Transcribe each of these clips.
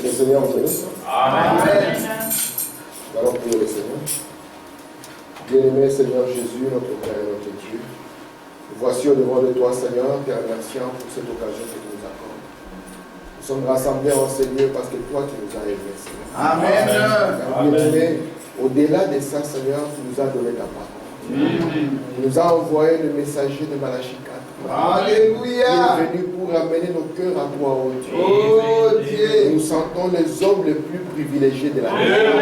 Le Seigneur entre nous. Amen. Nous allons prier le Seigneur. Bien-aimé Seigneur Jésus, notre Père et notre Dieu, nous voici au devant de toi, Seigneur, te remerciant pour cette occasion que tu nous accordes. Nous sommes rassemblés en Seigneur parce que toi, tu nous as aimés, Seigneur. Amen. Bien-aimé, au-delà de ça, Seigneur, tu nous as donné ta parole. Tu nous as envoyé le messager de Malachie 4. Alléluia. Il est venu pour ramener nos cœurs à toi, oh Dieu. Oh Dieu. Nous sentons les hommes les plus privilégiés de la terre.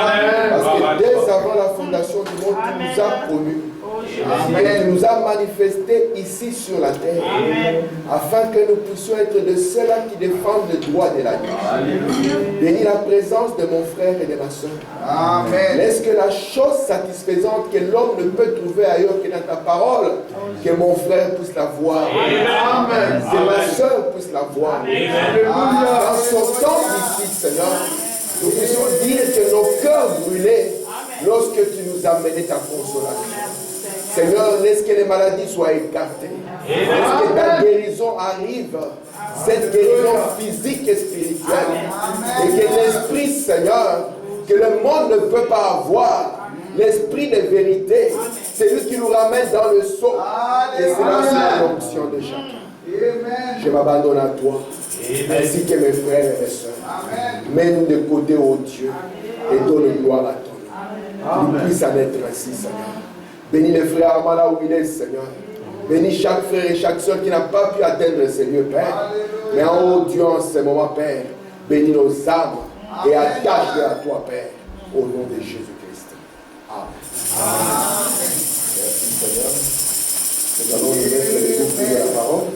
Amen. Parce que dès avant la fondation du monde, tu nous as connus. Et tu nous as manifestés ici sur la terre. Afin que nous puissions être de ceux-là qui défendent le droit de la vie. Bénis la présence de mon frère et de ma soeur. Amen. Laisse que la chose satisfaisante que l'homme ne peut trouver ailleurs que dans ta parole, que mon frère puisse la voir. Amen. Que ma soeur puisse la voir. En sortant d'ici, Seigneur, nous puissions dire que nos cœurs brûlaient lorsque tu nous as mené ta consolation. Seigneur, laisse que les maladies soient écartées. Laisse que ta guérison arrive. Cette guérison physique et spirituelle. Et que l'esprit, Seigneur, que le monde ne peut pas avoir, l'esprit de vérité, c'est lui qui nous ramène dans le sceau. Et c'est là sur l'onction de chacun. Je m'abandonne à toi, ainsi que mes frères et mes soeurs. Mets-nous de côté, ô Dieu, et donne gloire à ton nom. Qu'il puisse en être ainsi, Seigneur. Bénis les frères Armand là où il est, Seigneur. Bénis chaque frère et chaque soeur qui n'a pas pu atteindre ces lieux, Père. Mais en haut, Dieu, en ce moment, Père, bénis nos âmes et attache-les à toi, Père, au nom de Jésus-Christ. Amen. Merci, Seigneur. Nous allons nous mettre le coup de la parole.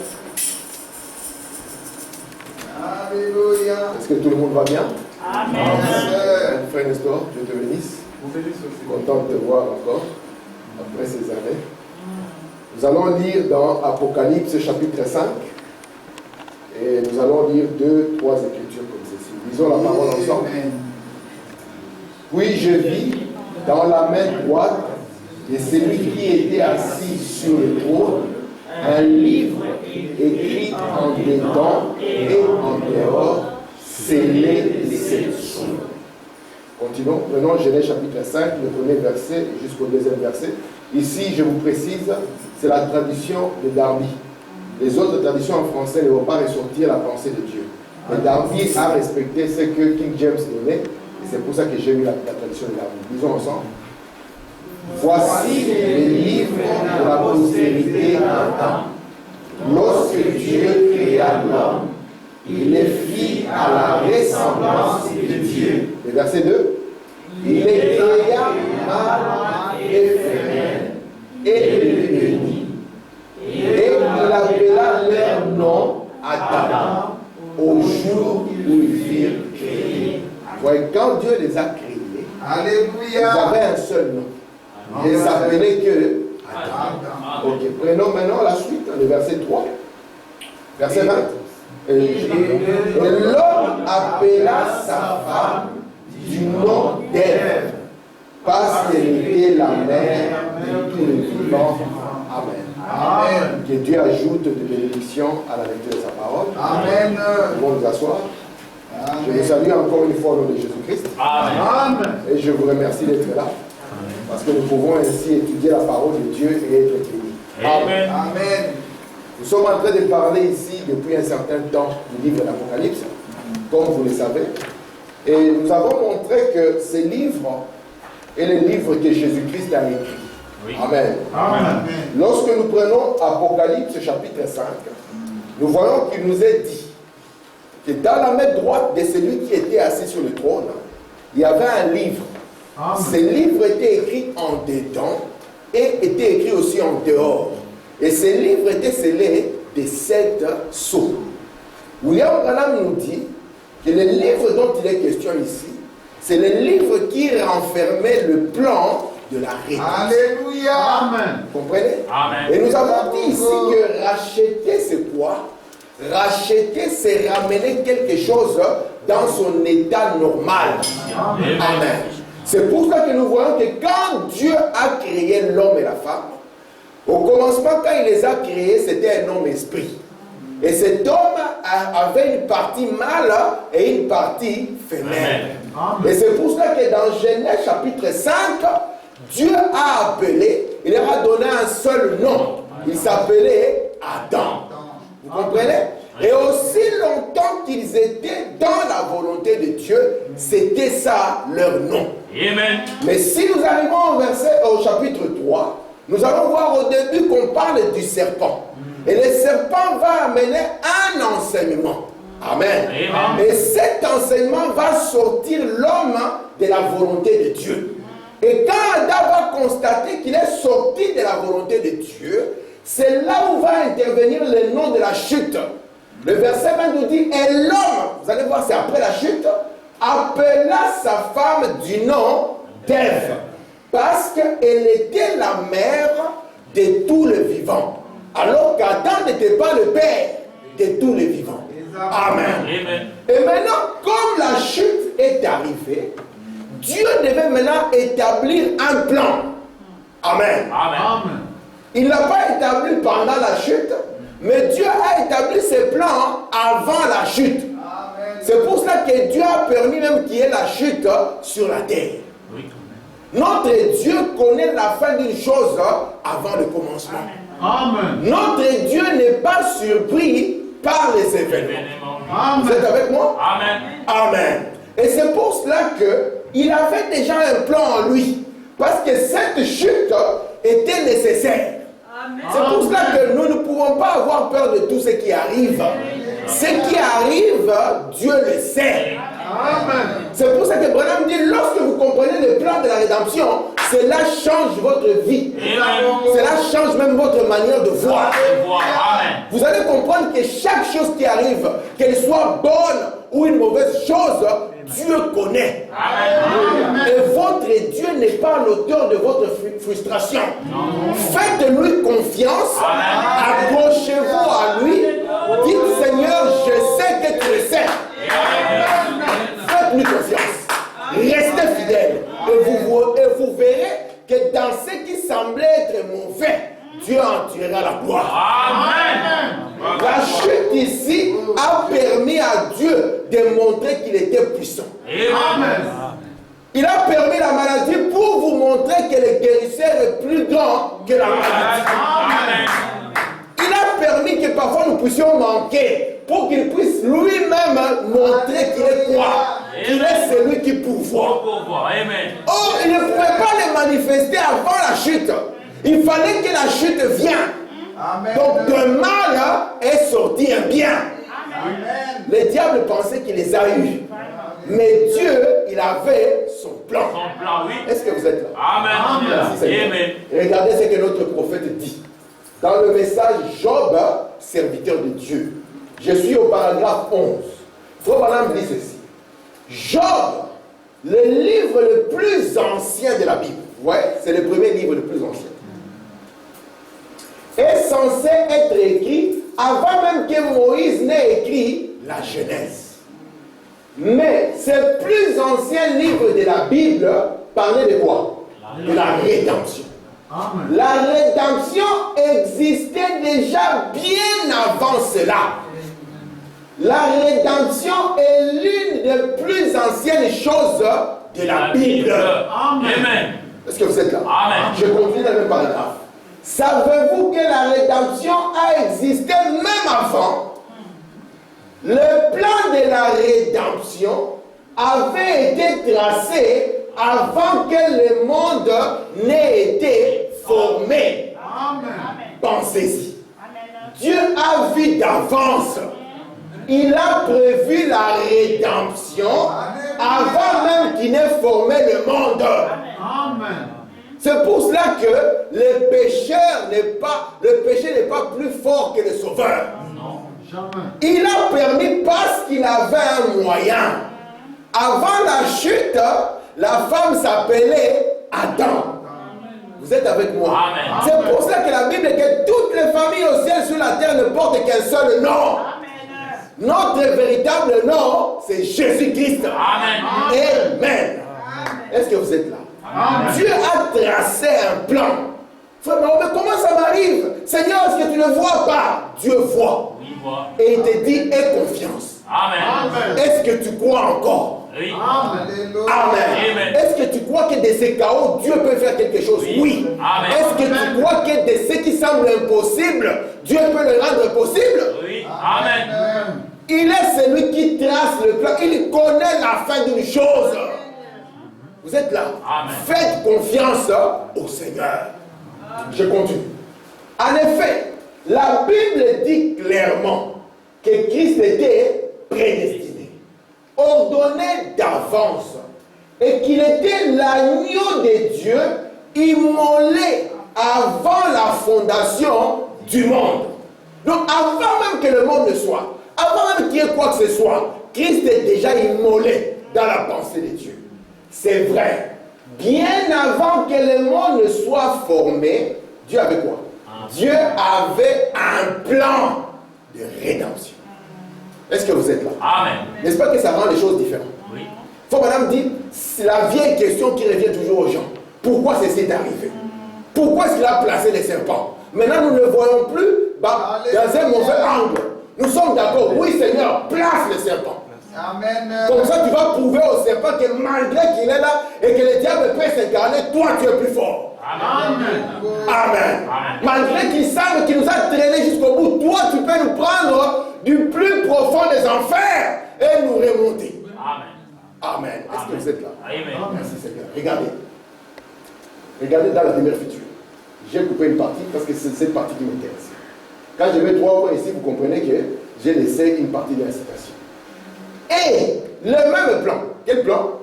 Alléluia. Est-ce que tout le monde va bien? Amen. Frère Nestor, Dieu te bénisse. Content de te voir encore après ces années. Nous allons lire dans Apocalypse chapitre 5 et nous allons lire 2-3 écritures comme ceci. Lisons la parole ensemble. Puis je vis dans la main droite de celui qui était assis sur le trône un livre écrit en dedans et en dehors, scellé de 7 sceaux. Continuons. Prenons Genèse chapitre 5, le premier verset jusqu'au deuxième verset. Ici, je vous précise, c'est la tradition de Darby. Les autres traditions en français ne vont pas ressortir la pensée de Dieu. Mais Darby a respecté ce que King James donnait, et c'est pour ça que j'ai mis la tradition de Darby. Lisons ensemble. Voici les livres de la postérité d'Adam. Lorsque Dieu créa l'homme, il les fit à la ressemblance de Dieu. Le verset 2. Il les créa mâle et femelle, et les bénit. Et il appela leur nom Adam au jour où ils furent créés. Voyez, quand Dieu les a créés, ils avaient un seul nom. Ils les appelaient que Adam. Ok, prenons maintenant la suite, le verset 3. Verset 20. L'homme appela sa femme du nom d'Ève, parce qu'elle était la mère de tous les vivants. Amen. Amen. Que Dieu ajoute de bénédictions à la lecture de sa parole. Amen. Nous allons nous asseoir. Je vous salue encore une fois au nom de Jésus-Christ. Amen. Et je vous remercie d'être là. Parce que nous pouvons ainsi étudier la parole de Dieu et être bénis. Amen. Amen. Nous sommes en train de parler ici depuis un certain temps du livre de l'Apocalypse, comme vous le savez. Et nous avons montré que ce livre est le livre que Jésus-Christ a écrit. Oui. Amen. Amen. Lorsque nous prenons Apocalypse chapitre 5, nous voyons qu'il nous est dit que dans la main droite de celui qui était assis sur le trône, il y avait un livre. Amen. Ce livre était écrit en dedans et était écrit aussi en dehors. Et ce livre était scellé de 7 sceaux. William Branham nous dit que le livre dont il est question ici, c'est le livre qui renfermait le plan de la rédemption. Alléluia. Amen. Vous comprenez? Amen. Et nous avons dit ici que racheter, c'est quoi? Racheter, c'est ramener quelque chose dans son état normal. Amen. Amen. C'est pour ça que nous voyons que quand Dieu a créé l'homme et la femme, au commencement, quand il les a créés, c'était un homme esprit. Et cet homme avait une partie mâle et une partie femelle. Et c'est pour cela que dans Genèse chapitre 5, Dieu a appelé, il leur a donné un seul nom. Il s'appelait Adam. Vous comprenez? Et aussi longtemps qu'ils étaient dans la volonté de Dieu, c'était ça leur nom. Amen. Mais si nous arrivons au chapitre 3, nous allons voir au début qu'on parle du serpent. Et le serpent va amener un enseignement. Amen. Amen. Et cet enseignement va sortir l'homme de la volonté de Dieu. Et quand Adam va constater qu'il est sorti de la volonté de Dieu, c'est là où va intervenir le nom de la chute. Le verset 20 nous dit, et l'homme, vous allez voir, c'est après la chute, appela sa femme du nom d'Ève, parce qu'elle était la mère de tous les vivants, alors qu'Adam n'était pas le père de tous les vivants. Amen. Amen. Et maintenant, comme la chute est arrivée, Dieu devait maintenant établir un plan. Amen. Amen. Il n'a pas établi pendant la chute, mais Dieu a établi ses plans avant la chute. C'est pour cela que Dieu a permis même qu'il y ait la chute sur la terre. Oui. Notre Dieu connaît la fin d'une chose avant le commencement. Amen. Notre Dieu n'est pas surpris par les événements. Vous êtes avec moi? Amen. Amen. Et c'est pour cela qu'il avait déjà un plan en lui. Parce que cette chute était nécessaire. C'est pour cela que nous ne pouvons pas avoir peur de tout ce qui arrive. Ce qui arrive, Dieu le sait. Amen. C'est pour ça que Branham dit, lorsque vous comprenez le plan de la rédemption, cela change votre vie. Cela change même votre manière de voir. Amen. Vous allez comprendre que chaque chose qui arrive, qu'elle soit bonne ou une mauvaise chose, Dieu connaît. Amen. Et votre Dieu n'est pas l'auteur de votre frustration. Faites-lui confiance. Accrochez-vous à lui. Dites, Seigneur, je sais que tu le sais. Faites-lui confiance. Restez fidèle. Et vous verrez que dans ce qui semblait être mauvais, Dieu en tirera la gloire. Amen. La chute ici a permis à Dieu de montrer qu'il était puissant. Amen. Il a permis la maladie pour vous montrer que le guérisseur est plus grand que la maladie. Amen. Il a permis que parfois nous puissions manquer pour qu'il puisse lui-même montrer qu'il est quoi? Qu'il est celui qui pourvoit. Amen. Oh, il ne pouvait pas le manifester avant la chute. Il fallait que la chute vienne. Donc de mal est sorti un bien. Amen. Le diable pensait qu'il les a eus. Mais Dieu, il avait son plan. Son plan, oui. Est-ce que vous êtes là? Amen. Merci, Seigneur. Amen. Et regardez ce que notre prophète dit. Dans le message Job, serviteur de Dieu. Je suis au paragraphe 11. Frère Branham dit ceci. Job, le livre le plus ancien de la Bible. Ouais, c'est le premier livre le plus ancien. Est censé être écrit avant même que Moïse n'ait écrit la Genèse. Mais ce plus ancien livre de la Bible parlait de quoi? De la rédemption. Amen. La rédemption existait déjà bien avant cela. La rédemption est l'une des plus anciennes choses de la Bible. Amen. Est-ce que vous êtes là? Amen. Je continue dans le même paragraphe. Savez-vous que la rédemption a existé même avant? Le plan de la rédemption avait été tracé avant que le monde n'ait été formé. Amen. Pensez-y. Dieu a vu d'avance. Il a prévu la rédemption avant même qu'il n'ait formé le monde. Amen. C'est pour cela que le péché n'est pas plus fort que le sauveur. Non. Jamais. Il a permis parce qu'il avait un moyen. Avant la chute, la femme s'appelait Adam. Vous êtes avec moi? Amen. C'est pour cela que la Bible dit que toutes les familles au ciel sur la terre ne portent qu'un seul nom. Notre véritable nom, c'est Jésus-Christ. Amen. Amen. Est-ce que vous êtes là? Amen. Dieu a tracé un plan. Frère, mais comment ça m'arrive? Seigneur, est-ce que tu ne vois pas? Dieu voit. Oui, voit. Et il te dit, aie confiance. Amen. Amen. Est-ce que tu crois encore? Oui. Amen. Alléluia. Amen. Amen. Est-ce que tu crois que de ces chaos, Dieu peut faire quelque chose? Oui. Oui. Amen. Est-ce que tu crois que de ce qui semble impossible, Dieu peut le rendre possible? Oui. Amen. Amen. Il est celui qui trace le plan. Il connaît la fin d'une chose. Vous êtes là? Amen. Faites confiance au Seigneur. Je continue. En effet, la Bible dit clairement que Christ était prédestiné, ordonné d'avance, et qu'il était l'agneau de Dieu immolé avant la fondation du monde. Donc avant même que le monde ne soit, avant même qu'il y ait quoi que ce soit, Christ est déjà immolé dans la pensée de Dieu. C'est vrai. Bien avant que le monde ne soit formé, Dieu avait quoi? Dieu avait un plan de rédemption. Est-ce que vous êtes là? Amen. N'est-ce pas que ça rend les choses différentes? Oui. Faut madame dire, c'est la vieille question qui revient toujours aux gens. Pourquoi ceci est arrivé? Pourquoi est-ce qu'il a placé les serpents? Maintenant, nous ne le voyons plus dans un mauvais angle. Nous sommes d'accord. Oui, Seigneur, place les serpents. Amen. Comme ça, tu vas prouver au serpent que malgré qu'il est là et que le diable peut s'incarner, toi, tu es plus fort. Amen. Amen. Amen. Malgré qu'il semble qu'il nous a traînés jusqu'au bout, toi, tu peux nous prendre du plus profond des enfers et nous remonter. Amen. Amen. Est-ce que vous êtes là? Amen. Merci Seigneur. Regardez. Regardez dans la demeure future. J'ai coupé une partie parce que c'est cette partie qui m'intéresse. Quand je mets 3 points ici, vous comprenez que j'ai laissé une partie de la citation. Et le même plan. Quel plan?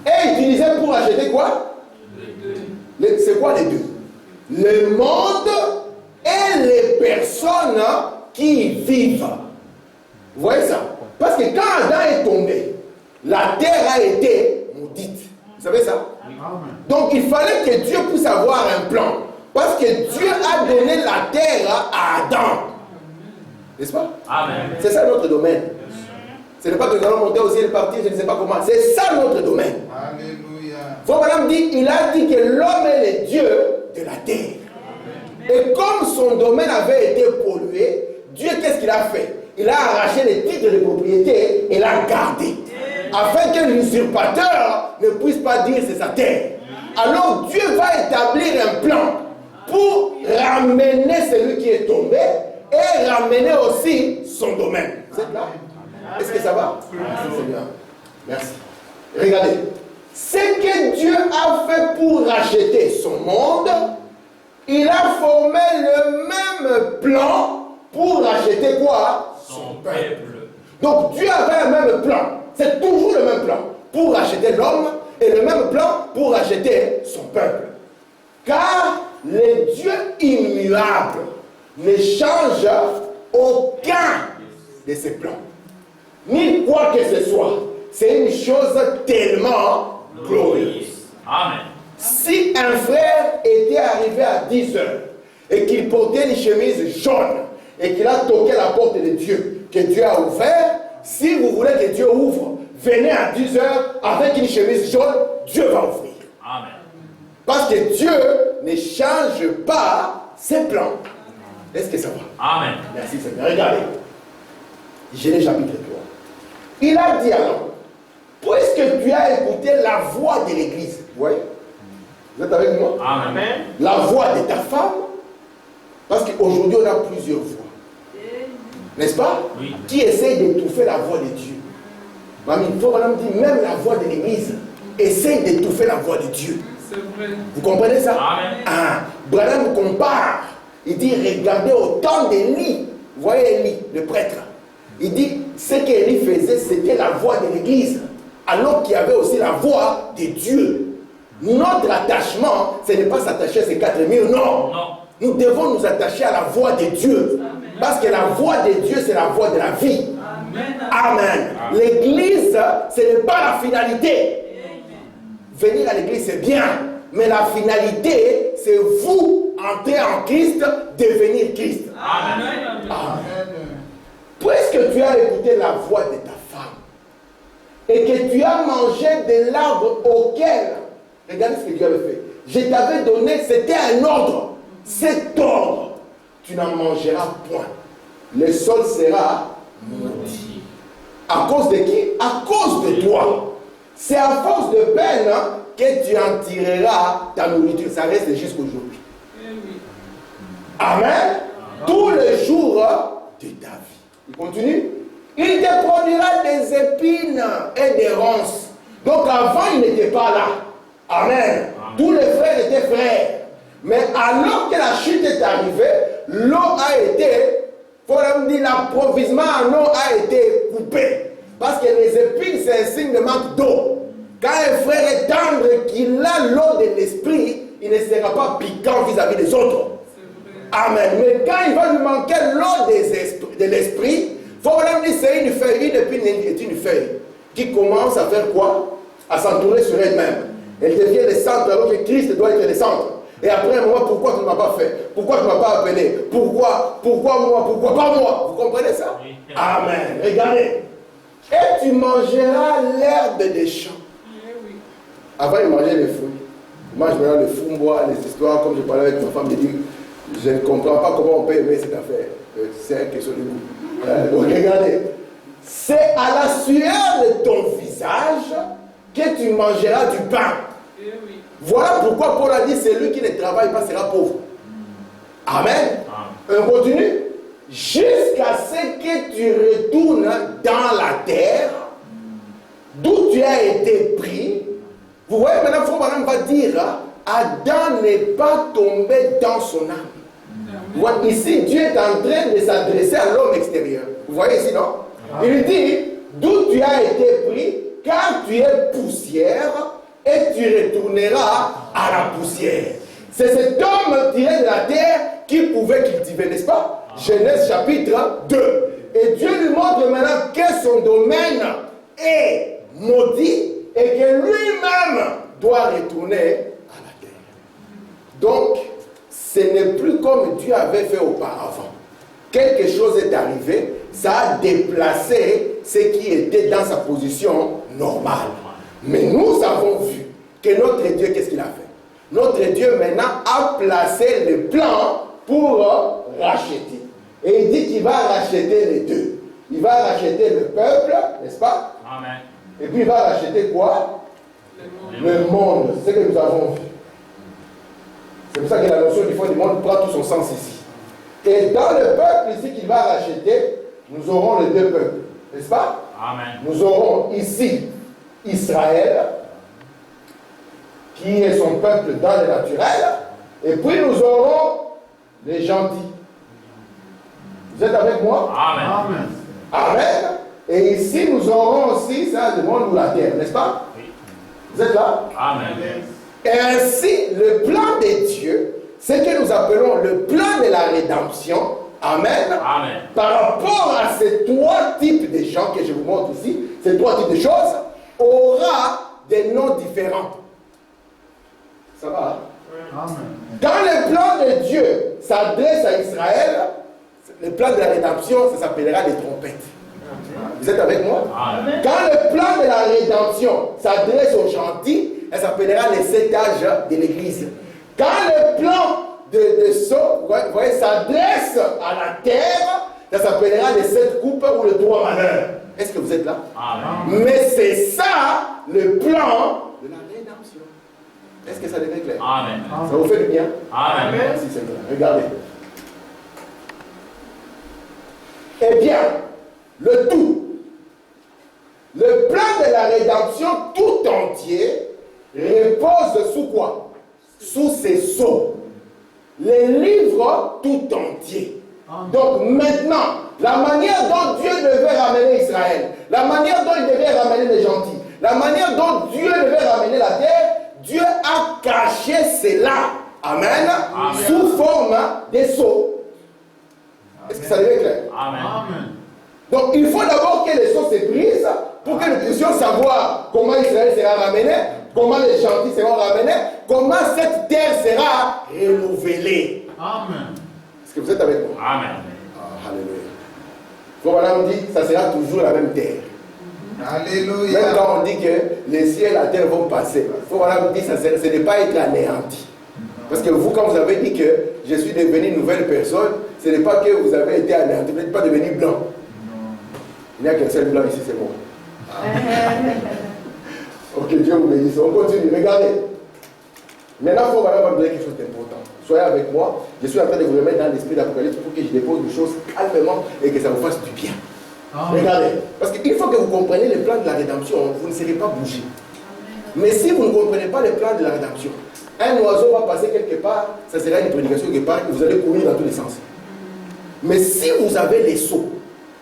Est utilisé pour acheter quoi? C'est quoi les deux? Le monde et les personnes qui y vivent. Vous voyez ça? Parce que quand Adam est tombé, la terre a été maudite. Vous savez ça? Donc il fallait que Dieu puisse avoir un plan. Parce que Dieu a donné la terre à Adam. N'est-ce pas? Amen. C'est ça notre domaine. Ce n'est pas que nous allons monter aussi et partir, je ne sais pas comment. C'est ça notre domaine. Alléluia. Votre madame dit, il a dit que l'homme est le Dieu de la terre. Et comme son domaine avait été pollué, Dieu, qu'est-ce qu'il a fait? Il a arraché les titres de propriété et l'a gardé. Afin que l'usurpateur ne puisse pas dire c'est sa terre. Alors Dieu va établir un plan pour ramener celui qui est tombé et ramener aussi son domaine. Vous êtes là? Est-ce que ça va? Merci Seigneur. Merci. Regardez. Ce que Dieu a fait pour racheter son monde, il a formé le même plan pour racheter quoi? Son peuple. Donc Dieu avait le même plan. C'est toujours le même plan pour racheter l'homme et le même plan pour racheter son peuple. Car le Dieu immuable ne change aucun de ses plans. Ni quoi que ce soit. C'est une chose tellement glorieuse. Amen. Si un frère était arrivé à 10 heures et qu'il portait une chemise jaune et qu'il a toqué la porte de Dieu, que Dieu a ouvert, si vous voulez que Dieu ouvre, venez à 10 heures avec une chemise jaune, Dieu va ouvrir. Amen. Parce que Dieu ne change pas ses plans. Est-ce que ça va? Amen. Merci Seigneur. Regardez. Genèse chapitre 3. Il a dit alors, puisque tu as écouté la voix de l'église, vous voyez? Vous êtes avec moi? Amen. La voix de ta femme, parce qu'aujourd'hui on a plusieurs voix. N'est-ce pas? Oui. Qui essaie d'étouffer la voix de Dieu. Mamie, il faut madame dire, même la voix de l'église essaie d'étouffer la voix de Dieu. C'est vrai. Vous comprenez ça? Amen. Ah, Branham compare. Il dit, regardez au temps d'Élie. Vous voyez Élie, le prêtre. Il dit, ce qu'Élie faisait, c'était la voix de l'église. Alors qu'il y avait aussi la voix de Dieu. Notre attachement, ce n'est pas s'attacher à ces 4 murs, non. Non. Nous devons nous attacher à la voix de Dieu. Parce que la voix de Dieu, c'est la voix de la vie. Amen. L'église, ce n'est pas la finalité. Venir à l'église, c'est bien. Mais la finalité, c'est vous entrer en Christ, devenir Christ. Amen. Amen. Puisque tu as écouté la voix de ta femme et que tu as mangé de l'arbre auquel, regardez ce que Dieu avait fait. je t'avais donné, c'était un ordre. Cet ordre, tu n'en mangeras point. Le sol sera maudit. À cause de qui? À cause de toi. C'est à force de peine que tu en tireras ta nourriture. Ça reste jusqu'aujourd'hui. Amen. Tous les jours de ta vie. Il continue. Il te produira des épines et des ronces. Donc avant, il n'était pas là. Amen. Tous les frères étaient frères. Mais alors que la chute est arrivée, l'eau a été, faut même dire, l'approvisionnement en eau a été coupé. Parce que les épines, c'est un signe de manque d'eau. Quand un frère est tendre, qu'il a l'eau de l'esprit, il ne sera pas piquant vis-à-vis des autres. Amen. Mais quand il va lui manquer l'eau de l'esprit, il faut même dire c'est une feuille, une épine est une feuille qui commence à faire quoi? À s'entourer sur elle-même. Elle devient le centre alors que Christ doit être le centre. Et après un moment, pourquoi tu ne m'as pas fait? Pourquoi tu ne m'as pas appelé? Pourquoi moi? Pourquoi pas moi? Vous comprenez ça? Oui. Amen. Regardez. Et tu mangeras l'herbe des champs. Oui. Avant, il mangeait les fruits. Il mange maintenant le fumbois, les histoires, comme je parlais avec ma femme, je dis, je ne comprends pas comment on peut aimer cette affaire. C'est une question de goût. Donc regardez. C'est à la sueur de ton visage que tu mangeras du pain. Oui. Voilà pourquoi Paul a dit, celui qui ne travaille pas sera pauvre. Amen. On continue. Jusqu'à ce que tu retournes dans la terre d'où tu as été pris. Vous voyez maintenant, Frère va dire, Adam n'est pas tombé dans son âme. Voilà, ici, Dieu est en train de s'adresser à l'homme extérieur. Vous voyez ici, non? Il lui dit, d'où tu as été pris, car tu es poussière, et tu retourneras à la poussière. C'est cet homme tiré de la terre qui pouvait cultiver, n'est-ce pas? Genèse chapitre 2. Et Dieu lui montre maintenant que son domaine est maudit et que lui-même doit retourner à la terre. Donc, ce n'est plus comme Dieu avait fait auparavant. Quelque chose est arrivé, ça a déplacé ce qui était dans sa position normale. Mais nous avons vu que notre Dieu, qu'est-ce qu'il a fait? Notre Dieu maintenant a placé le plan pour racheter. Et il dit qu'il va racheter les deux. Il va racheter le peuple, n'est-ce pas? Amen. Et puis il va racheter quoi? Le monde. C'est ce que nous avons vu. C'est pour ça que la notion du fond du monde prend tout son sens ici. Et dans le peuple ici qu'il va racheter, nous aurons les deux peuples. N'est-ce pas? Amen. Nous aurons ici Israël, qui est son peuple dans le naturel. Et puis nous aurons les gentils. Vous êtes avec moi? Amen. Amen. Et ici, nous aurons aussi ça, le monde ou la terre, n'est-ce pas? Oui. Vous êtes là? Amen. Et ainsi, le plan de Dieu, c'est que nous appelons le plan de la rédemption. Amen. Amen. Par rapport à ces trois types de gens que je vous montre ici, ces trois types de choses, aura des noms différents. Ça va? Amen. Quand le plan de Dieu s'adresse à Israël, le plan de la rédemption, ça s'appellera les trompettes. Vous êtes avec moi? Amen. Quand le plan de la rédemption s'adresse aux gentils, elle s'appellera les 7 âges de l'église. Quand le plan de Sceaux, vous voyez, s'adresse à la terre, ça s'appellera les 7 coupes ou les 3 malheurs. Est-ce que vous êtes là? Amen. Mais c'est ça le plan de la rédemption. Est-ce que ça devient clair? Amen. Ça vous fait du bien? Amen. Merci Seigneur. Regardez. Eh bien, le tout, le plan de la rédemption tout entier repose sous quoi? Sous ces sceaux. Les livres tout entiers. Donc maintenant, la manière dont Dieu devait ramener Israël, la manière dont il devait ramener les gentils, la manière dont Dieu devait ramener la terre, Dieu a caché cela. Amen. Amen. Sous forme des sceaux. Est-ce que ça devient clair? Amen. Donc il faut d'abord que les sceaux se brisent pour que nous puissions savoir comment Israël sera ramené, comment les gentils seront ramenés, comment cette terre sera renouvelée. Amen. Est-ce que vous êtes avec moi? Amen. Alléluia. Donc voilà, on dit, ça sera toujours la même terre. Même Alléluia. quand on dit que les ciels et la terre vont passer, il faut voilà dire ça, ce n'est pas être anéanti. Parce que vous, quand vous avez dit que je suis devenu une nouvelle personne, ce n'est pas que vous avez été anéanti, vous n'êtes pas devenu blanc. Il n'y a qu'un seul blanc ici, c'est moi. Ok, Dieu vous bénisse. On continue, regardez. Maintenant, il faut vraiment me dire quelque chose d'important. Soyez avec moi. Je suis en train de vous remettre dans l'esprit d'Apocalypse pour que je dépose des choses calmement et que ça vous fasse du bien. Regardez. Parce qu'il faut que vous compreniez le plan de la rédemption. Vous ne serez pas bougé. Mais si vous ne comprenez pas le plan de la rédemption, un oiseau va passer quelque part, ça sera une prédication quelque part, et vous allez courir dans tous les sens. Mais si vous avez les sceaux,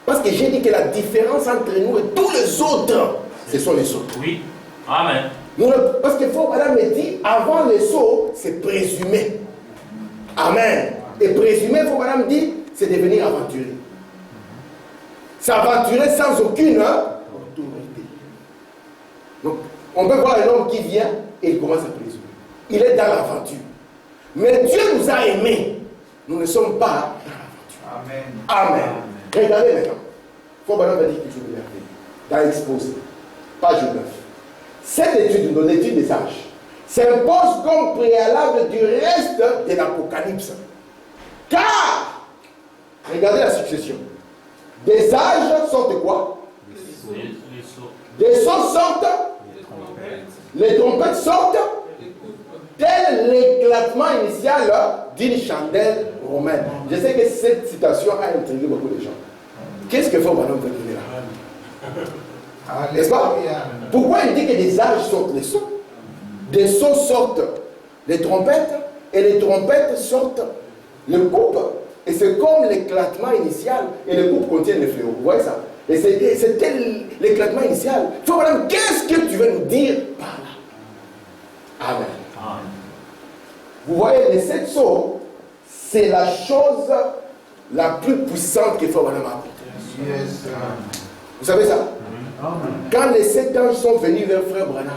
parce que j'ai dit que la différence entre nous et tous les autres, ce sont les sceaux. Oui. Amen. Parce qu'il faut, madame me dit, avant les sceaux, c'est présumé. Amen. Et présumé, il faut, madame dire, c'est devenir aventurier. S'aventurer sans aucune autorité. Donc, on peut voir un homme qui vient et il commence à présumer. Il est dans l'aventure. Mais Dieu nous a aimés. Nous ne sommes pas dans l'aventure. Amen. Amen. Regardez maintenant. Il faut maintenant dire quelque chose de merveilleux. Dans l'exposé, page 9. Cette étude, l'étude des âges, s'impose comme préalable du reste de l'Apocalypse. Car, regardez la succession. Des âges sortent quoi? Les sceaux. Des sceaux sortent, les trompettes sortent, tel l'éclatement initial d'une chandelle romaine. Je sais que cette citation a intrigué beaucoup de gens. Qu'est-ce que faut maintenant venir là? N'est-ce pas? Pourquoi il dit que des âges sortent les sceaux? Des sceaux sortent les trompettes, et les trompettes sortent le coupe. Et c'est comme l'éclatement initial, et le coupe contient le fléau. Vous voyez ça? Et c'est tel l'éclatement initial. Il faut voir, qu'est-ce que tu veux nous dire par là? Amen. Amen. Vous voyez, les 7 sceaux, c'est la chose la plus puissante qu'il faut vraiment apporter. Yes. Vous savez ça? Quand les 7 anges sont venus vers frère Branham,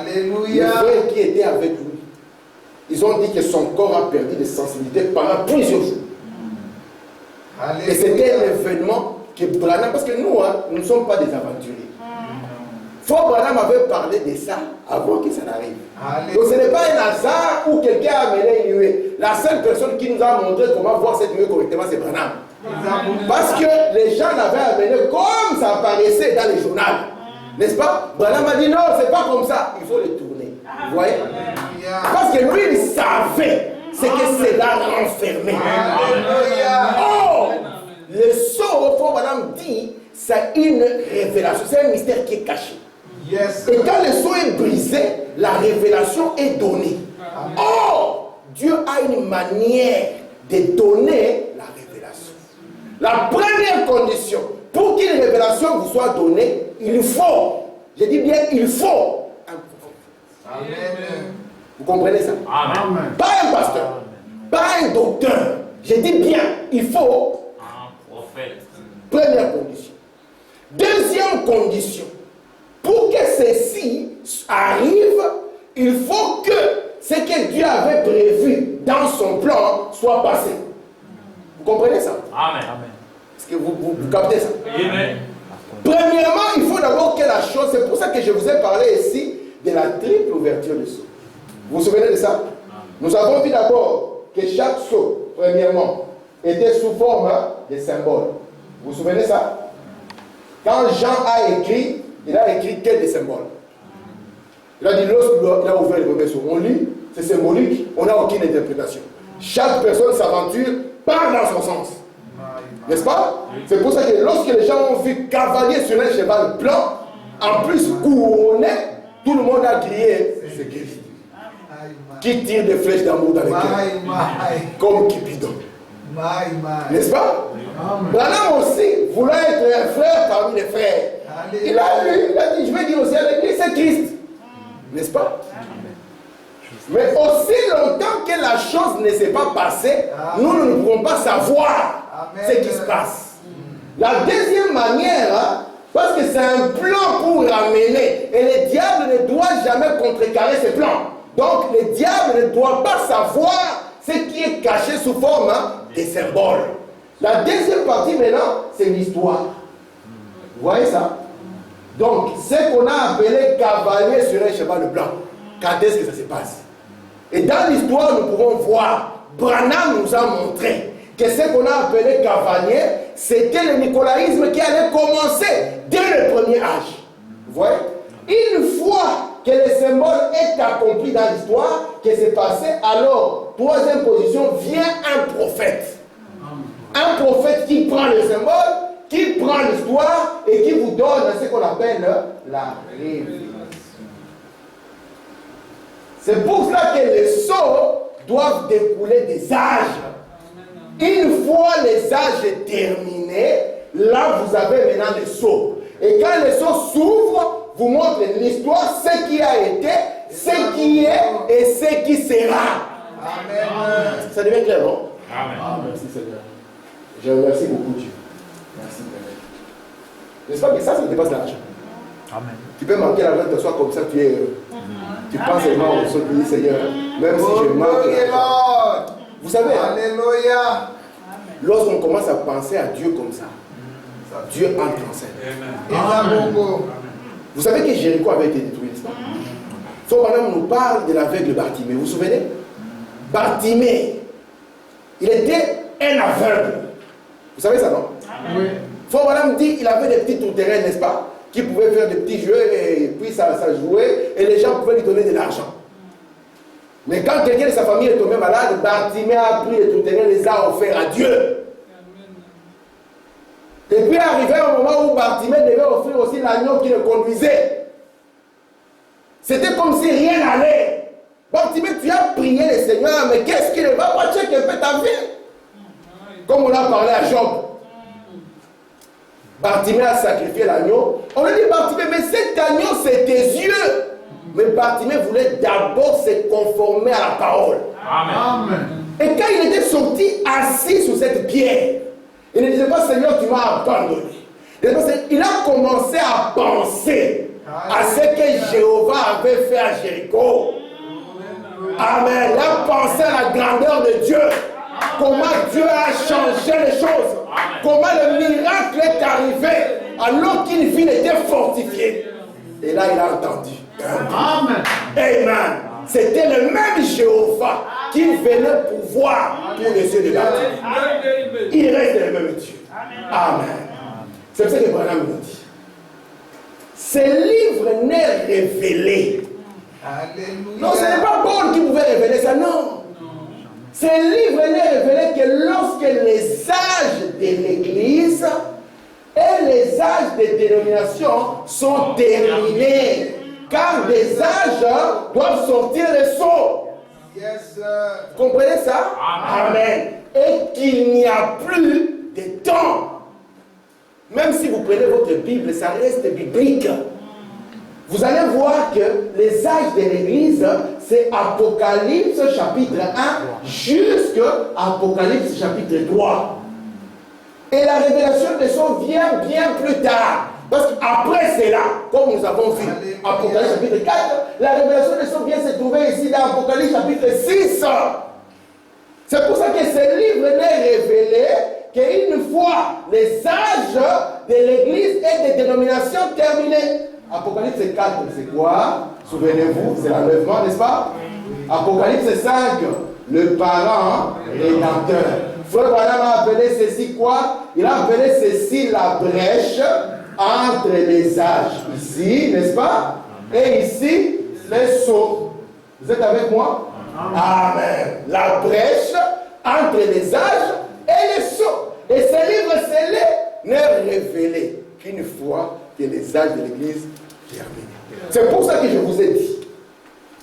les Alléluia. frères qui étaient avec lui, ils ont dit que son corps a perdu de sensibilité pendant plusieurs jours. Et c'était un événement que Branham, parce que nous, nous ne sommes pas des aventuriers. Frère Branham avait parlé de ça avant que ça n'arrive. Donc ce n'est pas un hasard où quelqu'un a amené une nuée. La seule personne qui nous a montré comment voir cette nuée correctement, c'est Branham. Parce que les gens l'avaient amené comme ça apparaissait dans les journaux. N'est-ce pas? Branham a dit non, c'est pas comme ça. Il faut le tourner. Vous voyez? Parce que lui, il savait ce que cela renfermait. Oh! Le sceau, comme Madame dit, c'est une révélation. C'est un mystère qui est caché. Yes. Et quand le sceau est brisé, la révélation est donnée. Oh! Dieu a une manière de donner la révélation. La première condition pour qu'une révélation vous soit donnée, il faut, je dis bien, il faut un prophète. Amen. Vous comprenez ça? Amen. Pas un pasteur, pas un docteur. Je dis bien, il faut Un prophète. première condition. Deuxième condition, pour que ceci arrive, il faut que ce que Dieu avait prévu dans son plan soit passé. Vous comprenez ça? Amen. Est-ce que vous captez ça? Amen. Premièrement, il faut d'abord que la chose, c'est pour ça que je vous ai parlé ici de la triple ouverture du sceau. Vous vous souvenez de ça? Nous avons vu d'abord que chaque sceau, premièrement, était sous forme de symboles. Vous vous souvenez de ça? Quand Jean a écrit, il a écrit que des symboles. Il a dit, lorsqu'il a ouvert le premier sceau, on lit, c'est symbolique, on n'a aucune interprétation. Chaque personne s'aventure, part dans son sens. N'est-ce pas? C'est pour ça que lorsque les gens ont vu cavalier sur un cheval blanc, en plus couronné, tout le monde a crié, c'est Christ. Qui tire des flèches d'amour dans les cœurs, comme Cupidon. N'est-ce pas? Branham aussi voulait être un frère parmi les frères. Il a lu, il a dit, je vais dire aussi à l'église, c'est Christ. N'est-ce pas? Mais aussi longtemps que la chose ne s'est pas passée, nous ne pourrons pas savoir ce qui se passe. La deuxième manière, parce que c'est un plan pour ramener, et le diable ne doit jamais contrecarrer ses plans. Donc le diable ne doit pas savoir ce qui est caché sous forme de symboles. La deuxième partie maintenant, c'est l'histoire. Vous voyez ça? Donc, ce qu'on a appelé cavalier sur un cheval blanc, quand est-ce que ça se passe? Et dans l'histoire, nous pouvons voir, Branham nous a montré que ce qu'on a appelé cavalier, c'était le nicolaïsme qui allait commencer dès le premier âge. Vous voyez? Une fois que le symbole est accompli dans l'histoire, que c'est passé, alors, troisième position, vient un prophète. Un prophète qui prend le symbole, qui prend l'histoire et qui vous donne ce qu'on appelle la révélation. C'est pour cela que les sceaux doivent découler des âges. Une fois les âges terminés, là vous avez maintenant les sceaux. Et quand les sceaux s'ouvrent, vous montrent l'histoire, ce qui a été, ce qui est et ce qui sera. Amen. Ça devient clair, non? Amen. Merci Seigneur. Je remercie beaucoup Dieu. Merci Père. N'est-ce pas que ça dépasse l'argent? Amen. Tu peux manquer l'argent de toi comme ça, tu es heureux. Tu penses seulement au seul pays, Seigneur. Même si je manque l'argent. Vous savez, Alléluia. lorsqu'on commence à penser à Dieu comme ça, Dieu entre en scène. Amen. Vous savez que Jéricho avait été détruit, n'est-ce pas? Faut madame nous parle de l'aveugle Bartimée. Vous vous souvenez? Bartimée, il était un aveugle. Vous savez ça, non? Oui. Faut madame dit il avait des petits tout-terrains, n'est-ce pas? Qui pouvaient faire des petits jeux et puis ça jouait et les gens pouvaient lui donner de l'argent. Mais quand quelqu'un de sa famille est tombé malade, Bartimée a pris les tout-terrains et les a offerts à Dieu. Et puis arrivé un moment où Bartimée devait offrir aussi l'agneau qui le conduisait. C'était comme si rien n'allait. Bartimée, tu as prié le Seigneur, mais qu'est-ce qui ne va pas? Check un peu ta vie. Comme on a parlé à Job. Bartimée a sacrifié l'agneau. On lui dit, Bartimée, mais cet agneau, c'est tes yeux. Mais Bartimée voulait d'abord se conformer à la parole. Amen. Et quand il était sorti assis sur cette pierre, il ne disait pas, Seigneur, tu m'as abandonné. Il a commencé à penser à ce que Jéhovah avait fait à Jéricho. Amen. Il a pensé à la grandeur de Dieu. Comment Dieu a changé les choses. Comment le miracle est arrivé alors qu'une ville était fortifiée. Et là, il a entendu. Amen. Amen. C'était le même Jéhovah qui venait pour voir pour les yeux de Bartimée. Il reste le même Dieu. Amen. C'est ce que Branham nous dit. Ce livre n'est révélé. Alléluia. Non, ce n'est pas Paul qui pouvait révéler ça, non. Ce livre n'est révélé que lorsque les âges de l'Église et les âges des dénominations sont terminés. Car des âges doivent sortir les sceaux. Yes, sir. Vous comprenez ça? Amen. Et qu'il n'y a plus de temps. Même si vous prenez votre Bible, ça reste biblique. Vous allez voir que les âges de l'Église, c'est Apocalypse chapitre 1 jusqu'à Apocalypse chapitre 3. Et la révélation des sceaux vient bien plus tard. Parce qu'après cela, comme nous avons vu, Apocalypse chapitre 4, la révélation des sceaux vient se trouver ici dans Apocalypse chapitre 6. C'est pour ça que ce livre n'est révélé qu'une fois les âges de l'Église et des dénominations terminés. Apocalypse 4, c'est quoi? Souvenez-vous, c'est l'enlèvement, n'est-ce pas? Apocalypse 5, le parent rédempteur. Frère Branham a appelé ceci quoi? Il a appelé ceci la brèche entre les âges. Ici, n'est-ce pas? Et ici, les sceaux. Vous êtes avec moi? Amen. La brèche entre les âges et les sceaux. Et ce livre scellé n'est révélé qu'une fois que les âges de l'Église terminent. C'est pour ça que je vous ai dit.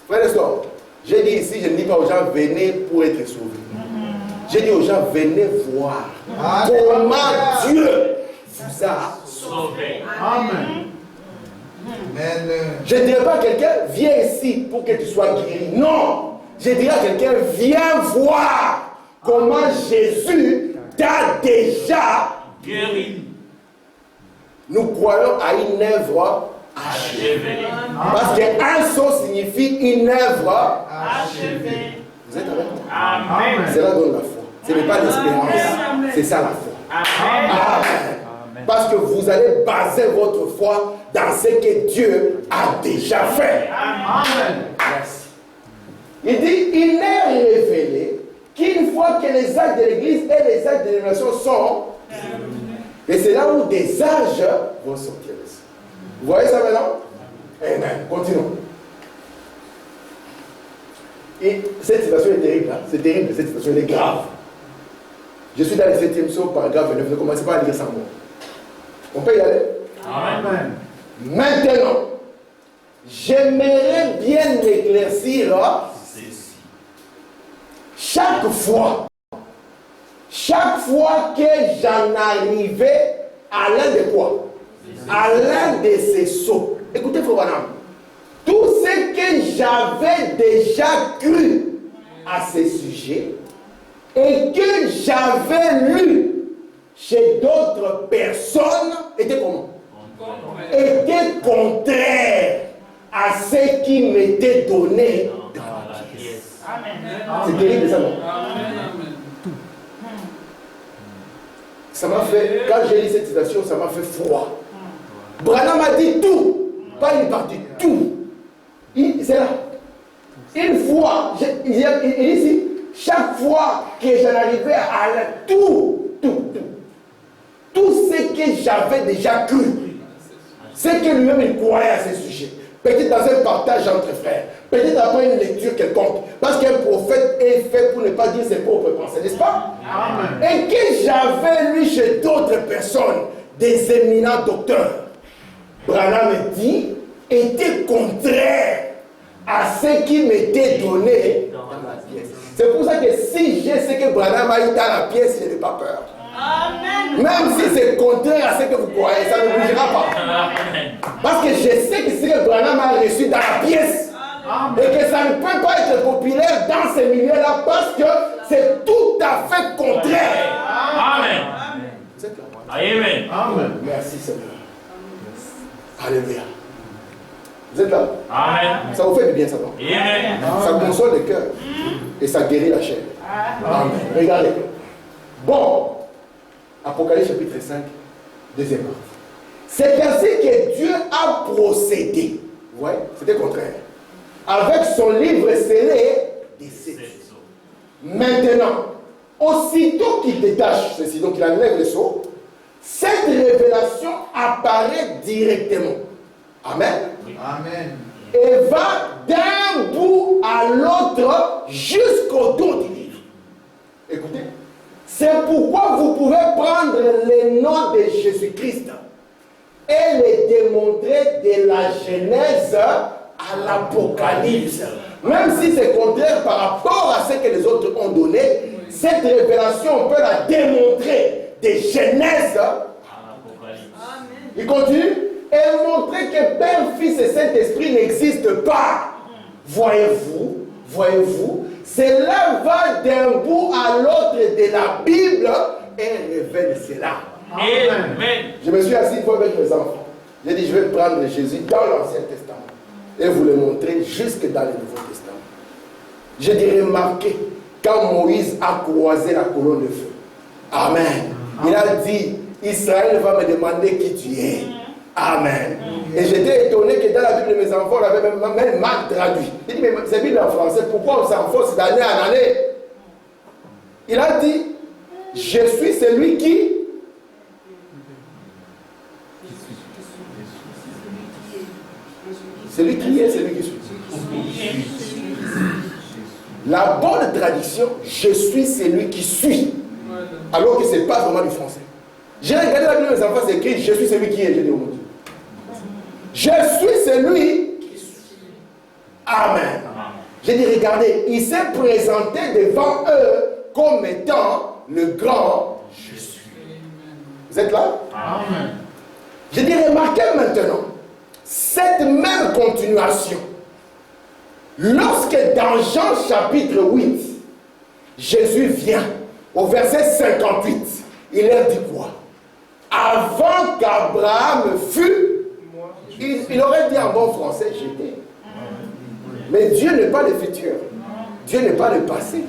Frères et sœurs, j'ai dit ici, je ne dis pas aux gens, venez pour être sauvés. J'ai dit aux gens, venez voir comment Dieu vous a Sauvé. Amen. Amen. Je ne dirais pas à quelqu'un, viens ici pour que tu sois guéri. Non. Je dirais à quelqu'un, viens voir comment Jésus t'a déjà Guéri. Nous croyons à une œuvre achevée. Achevé. Parce qu'un sceau signifie une œuvre. Achevé. Vous êtes avec moi? Amen. Cela donne la foi. Ce n'est pas l'espérance. C'est ça la foi. Amen. Amen. Parce que vous allez baser votre foi dans ce que Dieu a déjà fait. Amen. Merci. Il dit, il n'est révélé qu'une fois que les actes de l'Église et les actes de l'élévation sont, et c'est là où des âges vont sortir. Vous voyez ça maintenant? Amen. Continuons. Et cette situation est terrible. Hein? C'est terrible, cette situation est grave. Je suis dans le 7e psaume, paragraphe 9. Ne commencez pas à lire sans moi. On peut y aller? Amen. Maintenant, j'aimerais bien éclaircir chaque fois que j'en arrivais à l'un de quoi? À l'un de ces sceaux. Écoutez, Frère Branham. Tout ce que j'avais déjà cru à ce sujet et que j'avais lu chez d'autres personnes était comment? Était contraire à ce qui m'était donné dans la pièce. C'est terrible ça, non? Ça m'a fait, quand j'ai lu cette citation, ça m'a fait froid. Branham a dit tout, pas une partie, tout. C'est là. Une fois, il dit ici, chaque fois que j'en arrivais à tout ce que j'avais déjà cru, c'est que lui-même il croyait à ce sujet. Peut-être dans un partage entre frères, peut-être après une lecture quelconque, parce qu'un prophète est fait pour ne pas dire ses propres pensées, n'est-ce pas? Amen. Et que j'avais lu chez d'autres personnes, des éminents docteurs, Branham dit, était contraire à ce qui m'était donné dans la pièce. C'est pour ça que si je sais que Branham a eu dans la pièce, je n'ai pas peur. Amen. Même si c'est contraire à ce que vous croyez, ça ne bougera pas. Amen. Parce que je sais que ce que Branham a reçu dans la pièce, amen, et que ça ne peut pas être populaire dans ces milieux-là parce que c'est tout à fait contraire. Amen. Vous êtes là? Amen. Amen. Merci Seigneur. Alléluia. Vous êtes là? Amen. Ça vous fait du bien, ça, non? Amen. Ça console le cœur et ça guérit la chair. Amen. Regardez. Bon, Apocalypse chapitre 5, deuxième partie. C'est ainsi que Dieu a procédé. Vous voyez? C'était contraire. Avec son livre scellé des sept. Maintenant, aussitôt qu'il détache ceci, donc il enlève le sceau, cette révélation apparaît directement. Amen. Amen. Et va d'un bout à l'autre jusqu'au dos du livre. Écoutez, c'est pourquoi vous pouvez prendre le nom de Jésus-Christ et le démontrer de la Genèse à l'Apocalypse. Même si c'est contraire par rapport à ce que les autres ont donné, cette révélation, on peut la démontrer de Genèse à l'Apocalypse. Il continue. Et montrer que Père, Fils et Saint-Esprit n'existent pas. Voyez-vous, cela va d'un bout à l'autre de la Bible et révèle cela. Amen. Je me suis assis une fois avec mes enfants. J'ai dit, je vais prendre Jésus dans l'Ancien Testament et vous le montrer jusque dans le Nouveau Testament. J'ai dit, remarquez, quand Moïse a croisé la colonne de feu, Amen, il a dit, Israël va me demander qui tu es. Amen. Et j'étais étonné que dans la Bible de mes enfants, on avait même mal traduit. Il dit, mais c'est Bible en français, pourquoi on s'enfonce d'année en année? Il a dit, je suis celui qui... Celui qui est, celui qui suit. La bonne traduction, je suis celui qui suit. Alors que ce n'est pas vraiment du français. J'ai regardé la Bible de mes enfants, c'est écrit, je suis celui qui est. J'ai dit, oh mon Dieu. Je suis celui qui suit. Amen. J'ai dit, regardez, il s'est présenté devant eux comme étant le grand je suis. Vous êtes là? Amen. J'ai dit, remarquez maintenant, cette même continuation. Lorsque dans Jean chapitre 8, Jésus vient au verset 58, il leur dit quoi? Avant qu'Abraham fût, il aurait dit en bon français, j'étais. Mais Dieu n'est pas le futur. Dieu n'est pas le passé.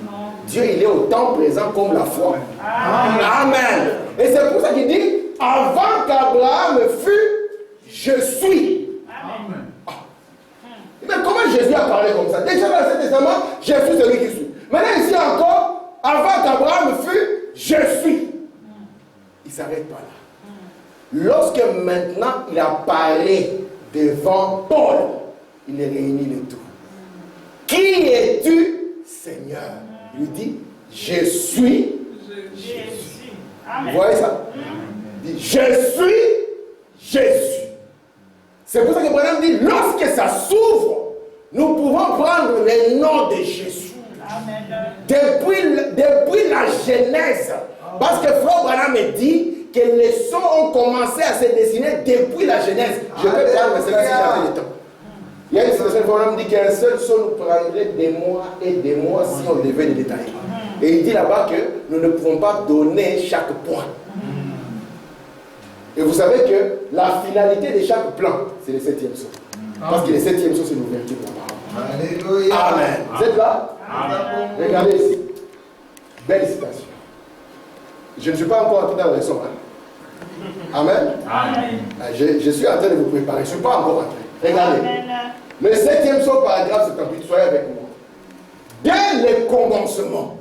Dieu, il est au temps présent comme la foi. Amen. Et c'est pour ça qu'il dit, avant qu'Abraham fût, je suis. Amen. Mais comment Jésus a parlé comme ça? Déjà dans l'Ancien Testament, je suis celui qui suis. Maintenant ici encore, avant qu'Abraham fût, je suis. Il ne s'arrête pas là. Lorsque maintenant il apparaît devant Paul, il réunit le tout. Qui es-tu, Seigneur? Il lui dit, je suis. Vous voyez ça? Il dit, je suis Jésus. C'est pour ça que Branham dit, lorsque ça s'ouvre, nous pouvons prendre le nom de Jésus. Depuis la Genèse. Parce que Frère Branham me dit que les sons ont commencé à se dessiner depuis la Genèse. Je peux prendre cela si j'avais le temps. Il y a une situation, Branham dit qu'un seul son nous prendrait des mois et des mois si on devait les détailler. Et il dit là-bas que nous ne pouvons pas donner chaque point. Et vous savez que la finalité de chaque plan, c'est le 7e son. Parce que le 7e son, c'est l'ouverture de la parole. Alléluia. Amen. Vous êtes là? Amen. Regardez ici. Belle citation. Je ne suis pas encore entré dans la leçon. Amen. Amen. Je suis en train de vous préparer. Je ne suis pas encore entré. Regardez. Le 7e son, paragraphe 78. Soyez avec moi. Dès le commencement.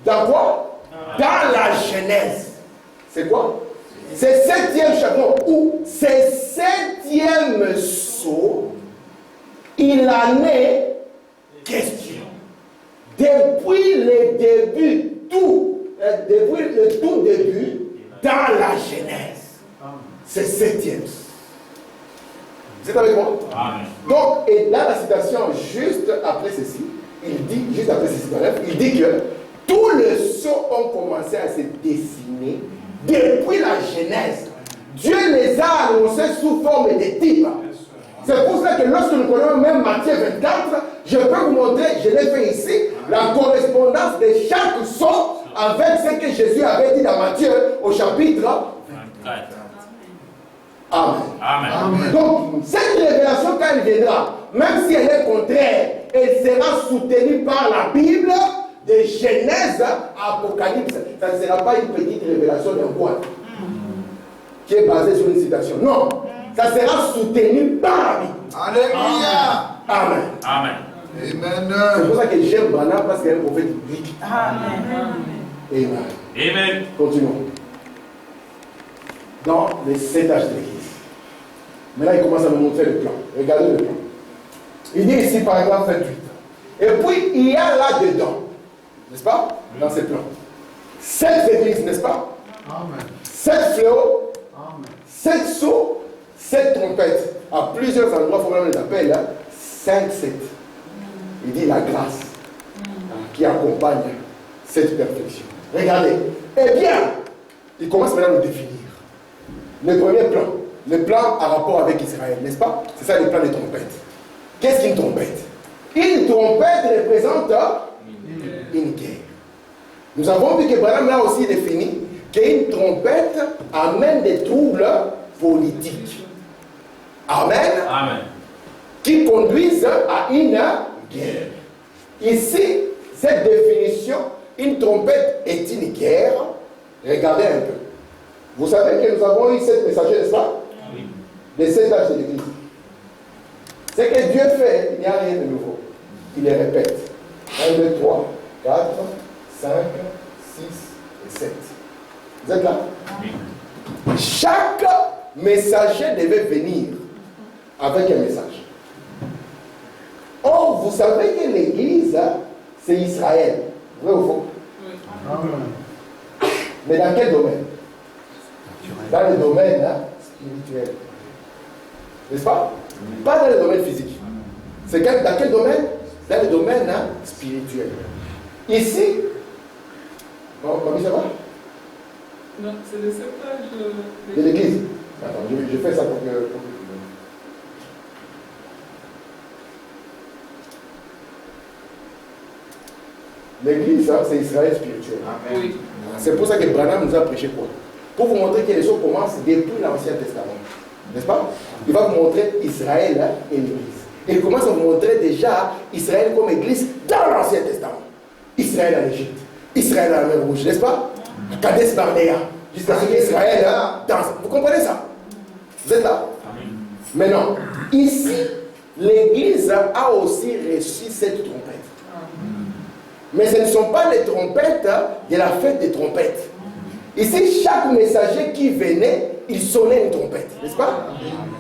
Dans quoi? Dans la Genèse. C'est quoi? C'est 7e chapitre où c'est 7e sceau, il en est question. Depuis le début, depuis le tout début, dans la Genèse, c'est 7e. Vous êtes avec moi? Amen. Donc, et là, la citation, juste après ceci, il dit, juste après ceci, il dit que tous les sceaux ont commencé à se dessiner depuis la Genèse. Dieu les a annoncés sous forme de types. C'est pour ça que lorsque nous connaissons même Matthieu 24, je peux vous montrer, je l'ai fait ici, la correspondance de chaque sceau avec ce que Jésus avait dit dans Matthieu au chapitre 24. Amen. Amen. Donc, cette révélation, quand elle viendra, même si elle est contraire, elle sera soutenue par la Bible, de Genèse à Apocalypse. Ça ne sera pas une petite révélation d'un boîte qui est basée sur une citation. Non, ça sera soutenu par la Bible. Alléluia. Amen. Amen. Amen. C'est pour ça que j'aime Branham parce qu'il est un prophète biblique. Amen. Amen. Amen. Continuons. Dans les 7 âges de l'Église. Maintenant, il commence à nous montrer le plan. Regardez le plan. Il dit ici, par exemple, 28. Et puis, il y a là-dedans, n'est-ce pas? Dans ce plan. 7 églises, n'est-ce pas? Amen. 7 fléaux, Amen. 7 sceaux, 7 trompettes. À plusieurs endroits, il faut même les appeler 5-7. Il dit la grâce qui accompagne cette perfection. Regardez. Eh bien, il commence maintenant à nous définir. Le premier plan. Le plan a rapport avec Israël, n'est-ce pas? C'est ça le plan des trompettes. Qu'est-ce qu'une trompette? Une trompette représente une guerre. Nous avons vu que Branham l'a aussi défini qu'une trompette amène des troubles politiques. Amen. Amen. Qui conduisent à une guerre. Ici, cette définition, une trompette est une guerre. Regardez un peu. Vous savez que nous avons eu 7 messagers, n'est-ce pas? Oui. Les 7 âges de l'Église. Ce que Dieu fait, il n'y a rien de nouveau. Il les répète. 1, 2, 3, 4, 5, 6 et 7. Vous êtes là? Oui. Chaque messager devait venir avec un message. Or, vous savez que l'Église, c'est Israël. Vrai ou faux? Amen. Mais dans quel domaine? Dans le domaine spirituel. N'est-ce pas? Pas dans le domaine physique. C'est dans quel domaine? Dans le domaine spirituel. Ici, bon, ça va? Non, c'est le setage De l'église. Attends, je fais ça pour que. L'église, c'est Israël spirituel. Oui. C'est pour ça que Branham nous a prêché quoi? Pour vous montrer que les choses commencent depuis l'Ancien Testament. N'est-ce pas? Il va vous montrer Israël et l'Église. Et il commence à vous montrer déjà Israël comme Église dans l'Ancien Testament. Israël en Égypte. Israël à la mer Rouge, n'est-ce pas? Kadesh Barnea. jusqu'à ce qu'Israël danse. Vous comprenez ça? Vous êtes là? Maintenant, ici, l'Église a aussi reçu cette trompette. Mais ce ne sont pas les trompettes de la fête des trompettes. Ici, chaque messager qui venait, il sonnait une trompette, n'est-ce pas?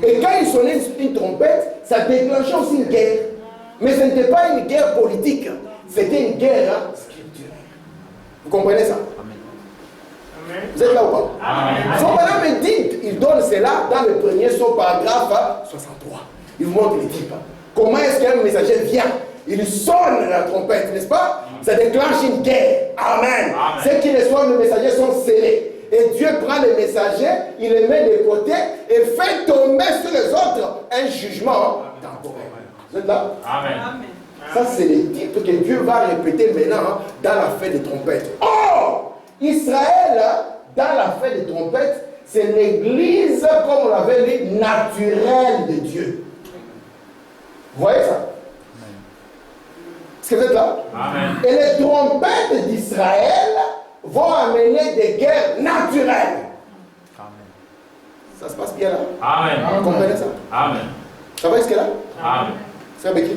Et quand il sonnait une trompette, ça déclenchait aussi une guerre. Mais ce n'était pas une guerre politique, c'était une guerre scripturaire. Vous comprenez ça? Vous êtes là ou pas? Son madame me dit, il donne cela dans le premier son paragraphe 63. Il vous montre les types. Comment est-ce qu'un messager vient? Il sonne la trompette, n'est-ce pas? Ça déclenche une guerre. Amen. Ceux qui reçoivent le messager sont scellés. Et Dieu prend les messagers, il les met de côté et fait tomber sur les autres un jugement temporel. Vous êtes là? Amen. Ça, c'est les types que Dieu va répéter maintenant dans la fête des trompettes. Or, Israël, dans la fête des trompettes, c'est l'église, comme on l'avait dit, naturelle de Dieu. Vous voyez ça? Est-ce que vous êtes là? Amen. Et les trompettes d'Israël vont amener des guerres naturelles. Amen. Ça se passe bien là? Amen. Vous comprenez ça? Amen. Ça va jusque là? Amen. C'est avec qui?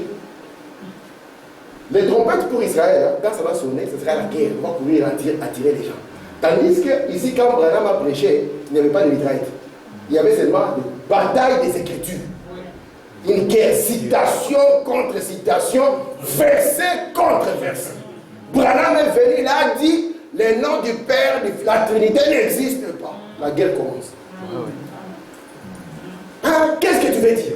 Les trompettes pour Israël, quand ça va sonner, ce sera la guerre. On va courir attirer les gens. Tandis que ici, quand Branham a prêché, il n'y avait pas de mitraillette. Il y avait seulement des batailles des Écritures. Une guerre, citation contre citation, verset contre verset. Branham est venu, il a dit, le nom du Père, la Trinité n'existe pas. La guerre commence. Hein? Qu'est-ce que tu veux dire?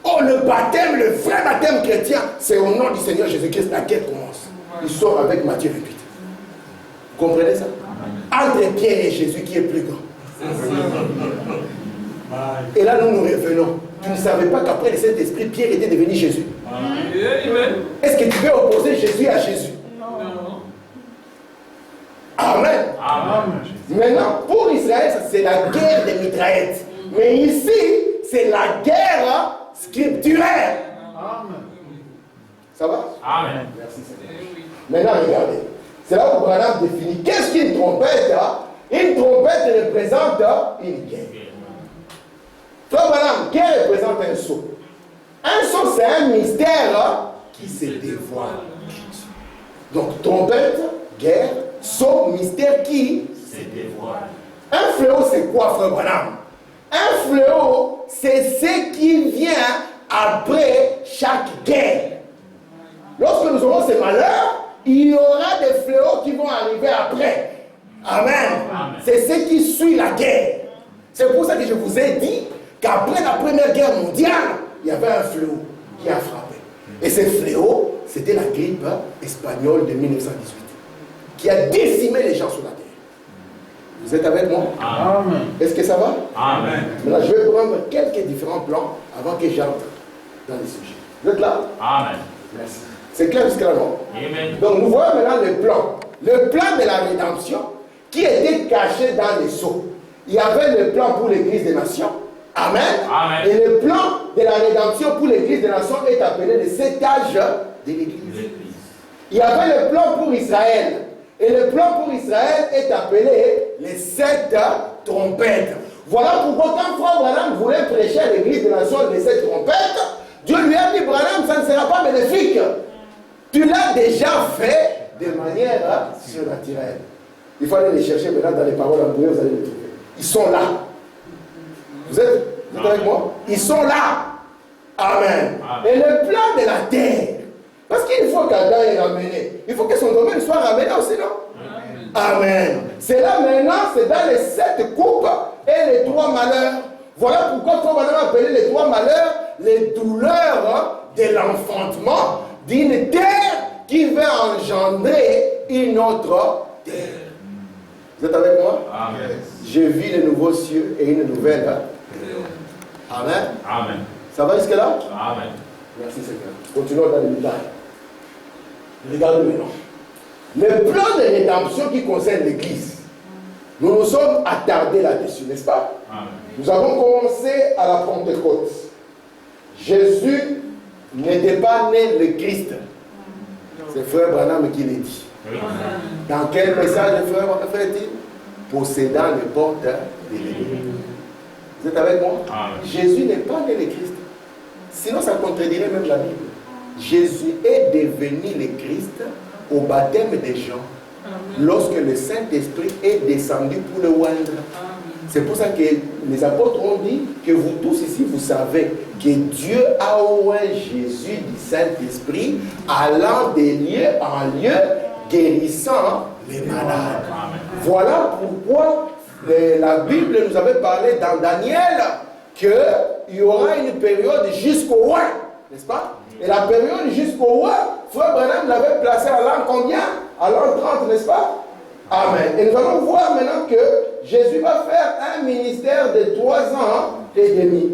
Oh, le baptême, le vrai baptême chrétien, c'est au nom du Seigneur Jésus-Christ, la guerre commence. Il sort avec Matthieu 28. Vous comprenez ça? Entre Pierre et Jésus, qui est plus grand? Et là, nous revenons. Tu ne savais pas qu'après le Saint-Esprit, Pierre était devenu Jésus. Est-ce que tu veux opposer Jésus à Jésus? Non. Amen. Amen. Maintenant, pour Israël, c'est la guerre des mitraillettes. Mais ici, c'est la guerre scripturaire. Amen. Ça va? Amen. Merci Seigneur. Maintenant, regardez. C'est là où Branham définit. Qu'est-ce qu'une trompette? Une trompette représente une guerre. Frère Branham, guerre représente un sceau. Un sceau, c'est un mystère qui se dévoile. Donc, trompette, guerre, sceau, mystère qui se dévoile. Un fléau, c'est quoi, frère Branham? Un fléau, c'est ce qui vient après chaque guerre. Lorsque nous aurons ces malheurs, il y aura des fléaux qui vont arriver après. Amen. Amen. C'est ce qui suit la guerre. C'est pour ça que je vous ai dit qu'après la Première Guerre mondiale, il y avait un fléau qui a frappé. Et ce fléau, c'était la grippe espagnole de 1918, qui a décimé les gens sur la terre. Vous êtes avec moi? Amen. Est-ce que ça va? Amen. Maintenant, je vais prendre quelques différents plans avant que j'entre dans les sujets. Vous êtes là? Amen. Merci. C'est clair jusqu'à là, non? Amen. Donc, nous voyons maintenant le plan. Le plan de la rédemption qui était caché dans les sceaux. Il y avait le plan pour l'Église des Nations. Amen. Amen. Et le plan de la rédemption pour l'Église des Nations est appelé le 7 âge de l'Église. Il y avait le plan pour Israël. Et le plan pour Israël est appelé les 7 trompettes. Voilà pourquoi quand Frère Branham voulait prêcher à l'Église des Nations les 7 trompettes, Dieu lui a dit, Branham, ça ne sera pas bénéfique. Tu l'as déjà fait de manière surnaturelle. Il faut aller les chercher maintenant dans les paroles embrouillées, vous allez les trouver. Ils sont là. Vous êtes avec moi? Ils sont là. Amen. Amen. Et le plan de la terre. Parce qu'il faut qu'Adam est ramené. Il faut que son domaine soit ramené aussi, non? Amen. Amen. C'est là maintenant, c'est dans les 7 coupes et les 3 malheurs. Voilà pourquoi on va appeler les 3 malheurs les douleurs de l'enfantement d'une terre qui va engendrer une autre terre. Vous êtes avec moi? Amen. Je vis les nouveaux cieux et une nouvelle terre. Amen. Amen. Ça va jusque là? Amen. Merci Seigneur. Continuons dans les détails. Regardez maintenant. Le plan de rédemption qui concerne l'Église, nous nous sommes attardés là-dessus, n'est-ce pas? Amen. Nous avons commencé à la Pentecôte. Jésus n'était pas né le Christ. C'est Frère Branham qui l'a dit. Oui. Dans quel message, frère est-il? possédant les portes de l'ennemi. Vous êtes avec moi? Amen. Jésus n'est pas né le Christ. Sinon, ça contredirait même la Bible. Jésus est devenu le Christ au baptême des gens, lorsque le Saint-Esprit est descendu pour le oindre. C'est pour ça que les apôtres ont dit que vous tous ici, vous savez que Dieu a oint Jésus du Saint-Esprit, allant de lieu en lieu, guérissant les malades. Voilà pourquoi la Bible nous avait parlé dans Daniel qu'il y aura une période jusqu'au oint, n'est-ce pas? Et la période jusqu'au oint, Frère Branham l'avait placé à l'an combien? À l'an 30, n'est-ce pas? Amen. Et nous allons voir maintenant que Jésus va faire un ministère de 3 ans et demi.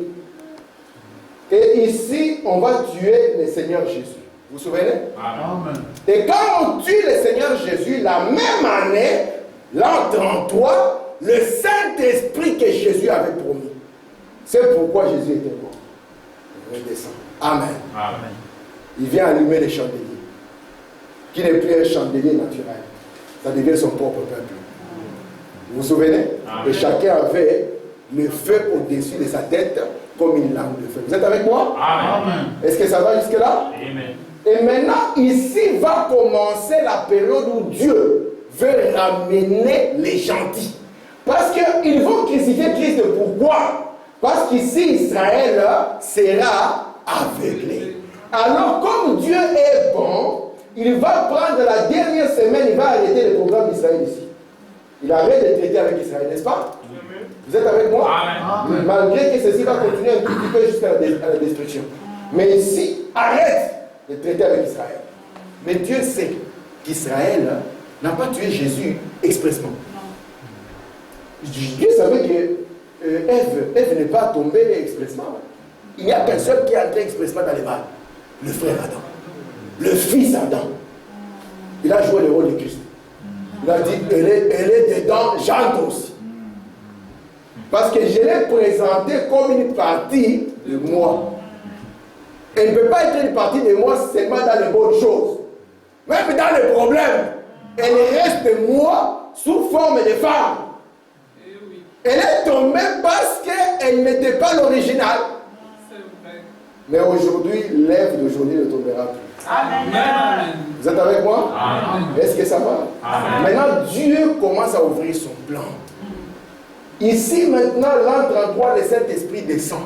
Et ici, on va tuer le Seigneur Jésus. Vous vous souvenez? Amen. Et quand on tue le Seigneur Jésus, la même année, l'an 33, le Saint-Esprit que Jésus avait promis. C'est pourquoi Jésus était mort. Il redescend. Amen. Amen. Il vient allumer les chandeliers. Qui n'est plus un chandelier naturel. Ça devient son propre peuple. Vous vous souvenez? Amen. Et chacun avait le feu au-dessus de sa tête comme une lampe de feu. Vous êtes avec moi? Amen. Est-ce que ça va jusque-là? Amen. Et maintenant, ici va commencer la période où Dieu veut ramener les gentils. Parce qu'ils vont crucifier Christ. Pourquoi? Parce qu'ici, Israël sera aveuglé. Alors, comme Dieu est bon, il va prendre la dernière semaine, il va arrêter le programme d'Israël ici. Il arrête de traiter avec Israël, n'est-ce pas? Vous êtes avec moi? Amen. Malgré que ceci va continuer un tout petit peu jusqu'à la destruction. Mais ici, arrête de traiter avec Israël. Mais Dieu sait qu'Israël n'a pas tué Jésus expressement. Dieu savait que Ève n'est pas tombée expressement. Il n'y a qu'un seul qui est entré expressement dans les balles. Le frère Adam. Le fils Adam. Il a joué le rôle de Christ. Il a dit, elle est dedans, j'entre aussi. Parce que je l'ai présenté comme une partie de moi. Elle ne peut pas être une partie de moi seulement dans les bonnes choses. Même dans les problèmes, elle reste moi sous forme de femme. Elle est tombée parce qu'elle n'était pas l'original. Mais aujourd'hui, l'Ève d'aujourd'hui ne tombera plus. Amen. Vous êtes avec moi? Amen. Est-ce que ça va? Amen. Maintenant, Dieu commence à ouvrir son plan. Ici, maintenant, l'an 33, le Saint-Esprit descend.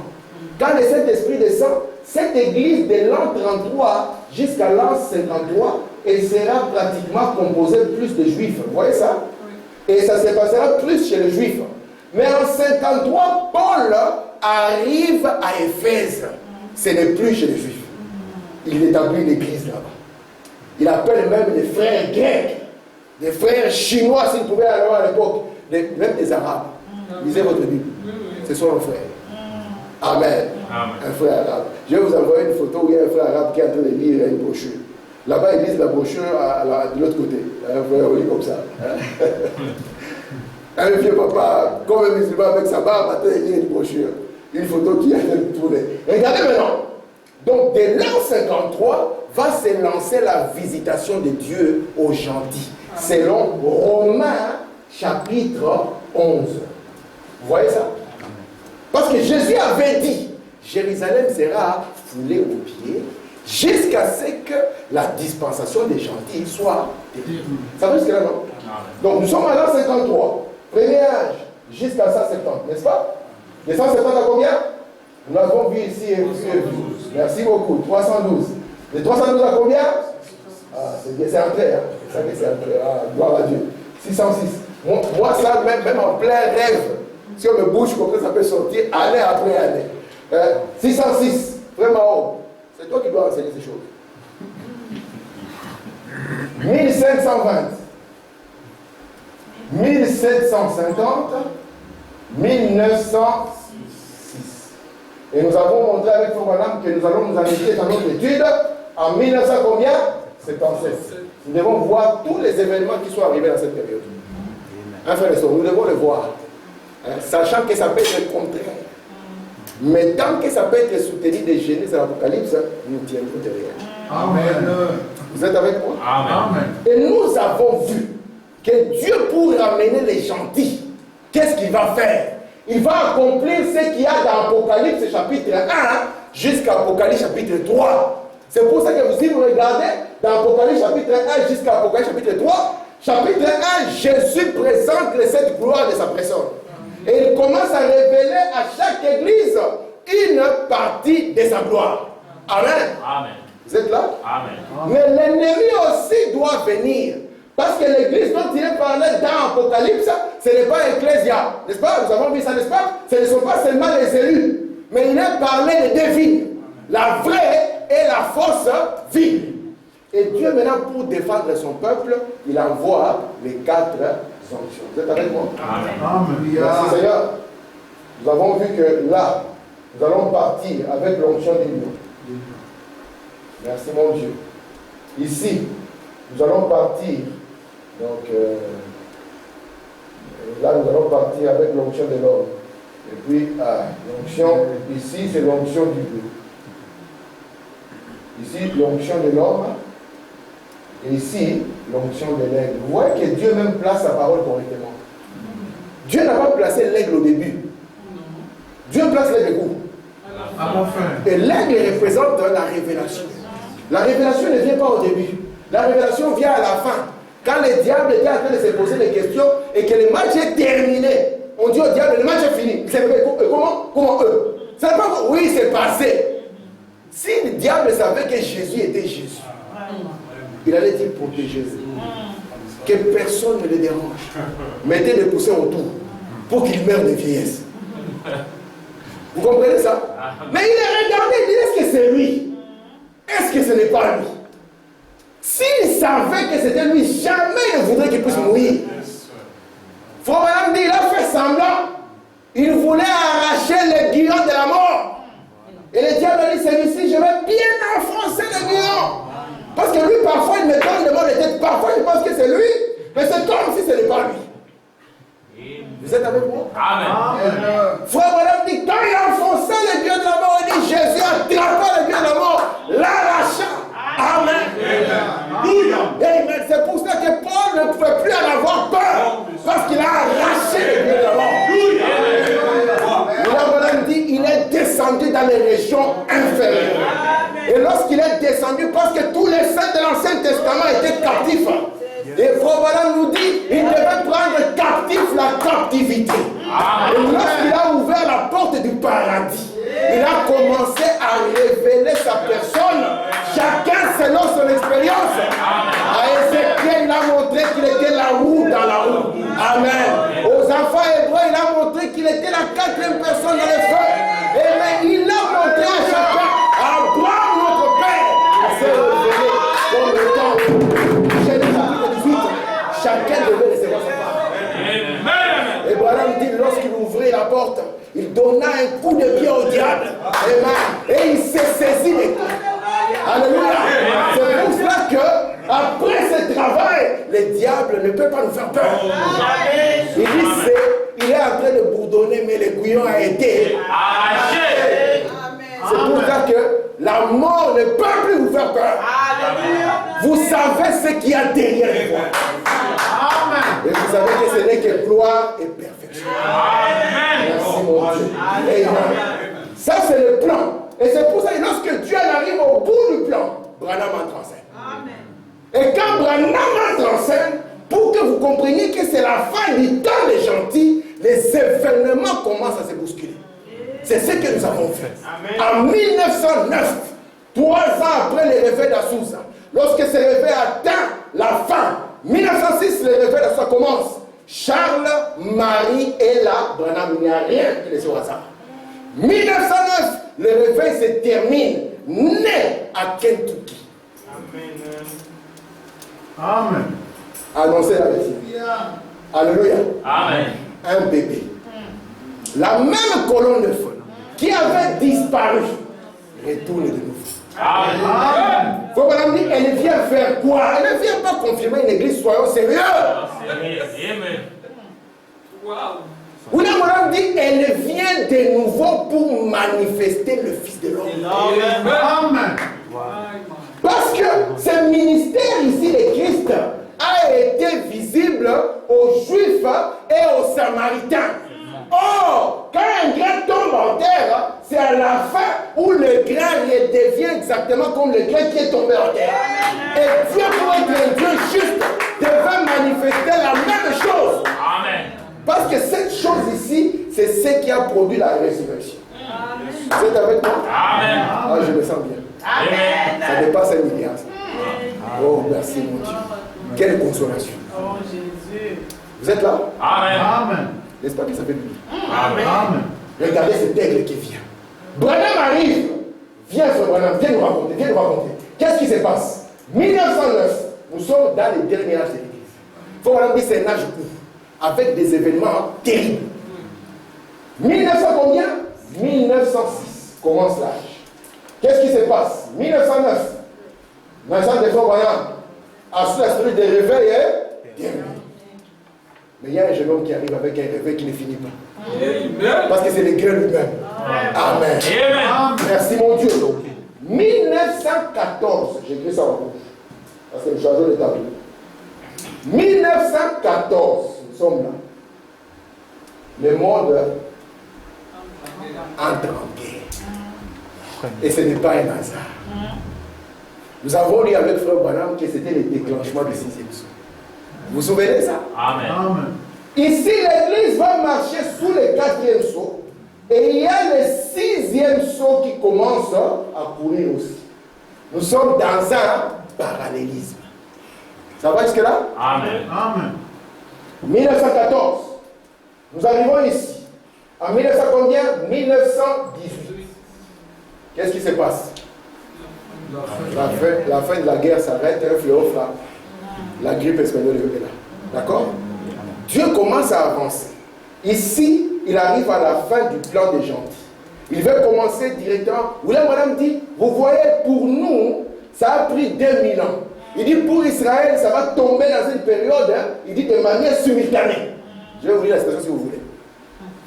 Quand le Saint-Esprit descend, cette église de l'an 33 jusqu'à l'an 53, elle sera pratiquement composée plus de juifs. Vous voyez ça? Et ça se passera plus chez les juifs. Mais en 53, Paul arrive à Éphèse. Ce n'est plus chez les juifs. Il établit l'église là-bas. Il appelle même des frères grecs, des frères chinois, s'il pouvait aller à l'époque, même des arabes. Lisez votre Bible. Ce sont nos frères. Amen. Amen. Un frère arabe. Je vais vous envoyer une photo où il y a un frère arabe qui est en train de lire une brochure. Là-bas, ils lisent la brochure de l'autre côté. Un frère, oui, comme ça. Un vieux papa, comme un musulman avec sa barbe, en train de lire une brochure. Une photo qui est en train de tourner. Regardez maintenant. Donc, dès l'an 53, va se lancer la visitation de Dieu aux gentils. Selon Romains, chapitre 11. Vous voyez ça? Parce que Jésus avait dit, Jérusalem sera foulée aux pieds jusqu'à ce que la dispensation des gentils soit terminée. Ça veut dire que là, non? Donc, nous sommes à l'an 53. Premier âge, jusqu'à 170, n'est-ce pas? De 170 à combien? Nous l'avons vu ici et vu. Merci beaucoup. 312. De 312 à combien? Ah, c'est bien, c'est entré. Hein? C'est ça que c'est entré. Ah, gloire à Dieu. 606. Moi, ça, même en plein rêve, si on me bouge comme ça peut sortir année après année. 606. Vraiment, c'est toi qui dois enseigner ces choses. 1520. 1750. 1906. Et nous avons montré avec Fobanam que nous allons nous inviter dans notre étude en 1900 combien? 77. Nous devons voir tous les événements qui sont arrivés dans cette période. Hein, frère et soeur, nous devons le voir. Hein, sachant que ça peut être contraire. Mais tant que ça peut être soutenu des Genèse à l'Apocalypse, nous tiendrons derrière. Amen. Vous êtes avec moi? Amen. Et nous avons vu que Dieu, pour ramener les gentils, qu'est-ce qu'il va faire? Il va accomplir ce qu'il y a dans Apocalypse chapitre 1 jusqu'à Apocalypse chapitre 3. C'est pour ça que si vous regardez dans Apocalypse chapitre 1 jusqu'à Apocalypse chapitre 3, chapitre 1, Jésus présente les 7 gloires de sa personne. Et il commence à révéler à chaque église une partie de sa gloire. Amen. Amen. Vous êtes là? Amen. Mais l'ennemi aussi doit venir. Parce que l'église dont il est parlé dans Apocalypse, ce n'est pas Ecclésia. N'est-ce pas? Nous avons vu ça, n'est-ce pas? Ce ne sont pas seulement les élus. Mais il est parlé des deux vignes. La vraie et la fausse vigne. Et Dieu maintenant, pour défendre son peuple, il envoie les 4 onctions. Vous êtes avec moi? Amen. Merci Seigneur. Nous avons vu que là, nous allons partir avec l'onction d'union. Merci mon Dieu. Ici, nous allons partir. Donc, là, nous allons partir avec l'onction de l'homme. Et puis, l'onction, ici, c'est l'onction du bleu. Ici, l'onction de l'homme. Et ici, l'onction de l'aigle. Vous voyez que Dieu même place sa parole correctement. Dieu n'a pas placé l'aigle au début. Dieu place l'aigle où? À la fin. Et l'aigle représente la révélation. La révélation ne vient pas au début. La révélation vient à la fin. Quand le diable était en train de se poser des questions et que le match est terminé, on dit au diable, le match est fini. Comment eux? C'est pas oui, c'est passé. Si le diable savait que Jésus était Jésus, il allait dire protégez-vous. Que personne ne le dérange. Mettez des poussins autour pour qu'il meure de vieillesse. Vous comprenez ça? Mais il a regardé, il dit est-ce que c'est lui? Est-ce que ce n'est pas lui? S'il savait que c'était lui, jamais il ne voudrait qu'il puisse mourir. Frère Madame dit, il a fait semblant. Il voulait arracher le guillon de la mort. Et le diable a dit, celui-ci, je vais bien enfoncer le guillon. Parce que lui, parfois, il me donne le mot de tête. Parfois, je pense que c'est lui. Mais c'est comme si ce n'est pas lui. Vous êtes avec moi? Amen. Frère Madame dit, quand il a enfoncé le guillon de la mort, il dit, Jésus attrapa le guillon de la mort, l'arracha. Amen. Amen. C'est pour ça que Paul ne pouvait plus en avoir peur. Parce qu'il a arraché le guillon de la mort. La Madame dit, il est descendu dans les régions inférieures. Et lorsqu'il est descendu, parce que tous les saints de l'Ancien Testament étaient captifs. Et Frère Branham nous dit, il devait prendre captif la captivité. Et lorsqu'il a ouvert la porte du paradis, il a commencé à révéler sa personne, chacun selon son expérience. À Ézéchiel, il a montré qu'il était la roue dans la roue. Amen. Aux enfants hébreux, il a montré qu'il était la 4e personne dans le feu. Et il a montré à chacun, à Abraham, notre Père, s'est révélé comme le temps. Genèse chapitre 18, chacun devait recevoir sa part. Et Branham dit, lorsqu'il ouvrit la porte, il donna un coup de pied au diable. Amen. Et il s'est saisi des coups. Alléluia. C'est pour cela que, après ce travail, le diable ne peut pas nous faire peur. Il dit, il est en train de bourdonner, mais le guillon a été arraché. C'est pour ça que la mort ne peut plus vous faire peur. Vous savez ce qu'il y a derrière vous. Et vous savez que ce n'est que gloire et perfection. Merci mon Dieu. Amen. Ça c'est le plan. Et c'est pour ça que lorsque Dieu arrive au bout du plan, Branham entre en scène. Et quand Branham entre en scène, pour que vous compreniez que c'est la fin du temps des gentils, les événements commencent à se bousculer. C'est ce que nous avons fait. En 1909, 3 ans après le réveil d'Azusa, lorsque ce réveil atteint la fin, 1906, le réveil d'Azusa commence. Charles, Marie est là. Branham, il n'y a rien qui laisse au hasard. 1909, le réveil se termine. Né à Kentucky. Amen. Annoncez la vérité. Alléluia. Amen. Un bébé. La même colonne de feu qui avait disparu retourne de nouveau. Amen. Faut qu'on dit, elle vient faire quoi? Elle ne vient pas confirmer une église, soyons sérieux. Amen. Wow. William Branham dit, elle vient de nouveau pour manifester le Fils de l'homme. Amen. Parce que ce ministère ici de Christ a été visé visible aux Juifs et aux Samaritains. Or, quand un grain tombe en terre, c'est à la fin où le grain redevient exactement comme le grain qui est tombé en terre. Et Dieu, pour être un Dieu juste, devait manifester la même chose. Amen. Parce que cette chose ici, c'est ce qui a produit la résurrection. Vous êtes avec moi? Amen. Ah, je me sens bien. Amen. Ça dépasse 1 milliard. Oh, merci mon Dieu. Quelle consolation. Oh Jésus. Vous êtes là? Amen. Amen. N'est-ce pas que ça fait du bien? Amen. Amen. Regardez cet aigle qui vient. Branham arrive. Viens, frère Branham, viens nous raconter, viens nous raconter. Qu'est-ce qui se passe? 1909, nous sommes dans les derniers âges de l'Église. Frère Branham dit c'est un âge court, avec des événements terribles. 1900 combien? 1906 commence l'âge. Qu'est-ce qui se passe? 1909, Vincent de Frère Branham a su la structure des réveils et des nuits. Mais il y a un jeune homme qui arrive avec un réveil qui ne finit pas. Amen. Parce que c'est le grain lui-même. Amen. Amen. Merci mon Dieu. 1914, j'ai écrit ça en rouge. Parce que je change le tableau. 1914, nous sommes là. Le monde entre en guerre. Et ce n'est pas un hasard. Nous avons lu avec Frère Branham que c'était le déclenchement du 6e saut. Vous vous souvenez de ça? Amen. Amen. Ici, l'église va marcher sous le 4e saut. Et il y a le 6e saut qui commence à courir aussi. Nous sommes dans un parallélisme. Ça va jusque-là? Amen. Amen. 1914. Nous arrivons ici. En 1900 combien? 1918. Qu'est-ce qui se passe? La fin de la guerre s'arrête, un fléau frappe. La grippe espagnole est là. D'accord? Dieu commence à avancer. Ici, il arrive à la fin du plan des gentils. Il veut commencer directement. William Branham dit, vous voyez, pour nous, ça a pris 2000 ans. Il dit, pour Israël, ça va tomber dans une période, il dit de manière simultanée. Je vais vous lire la citation si vous voulez.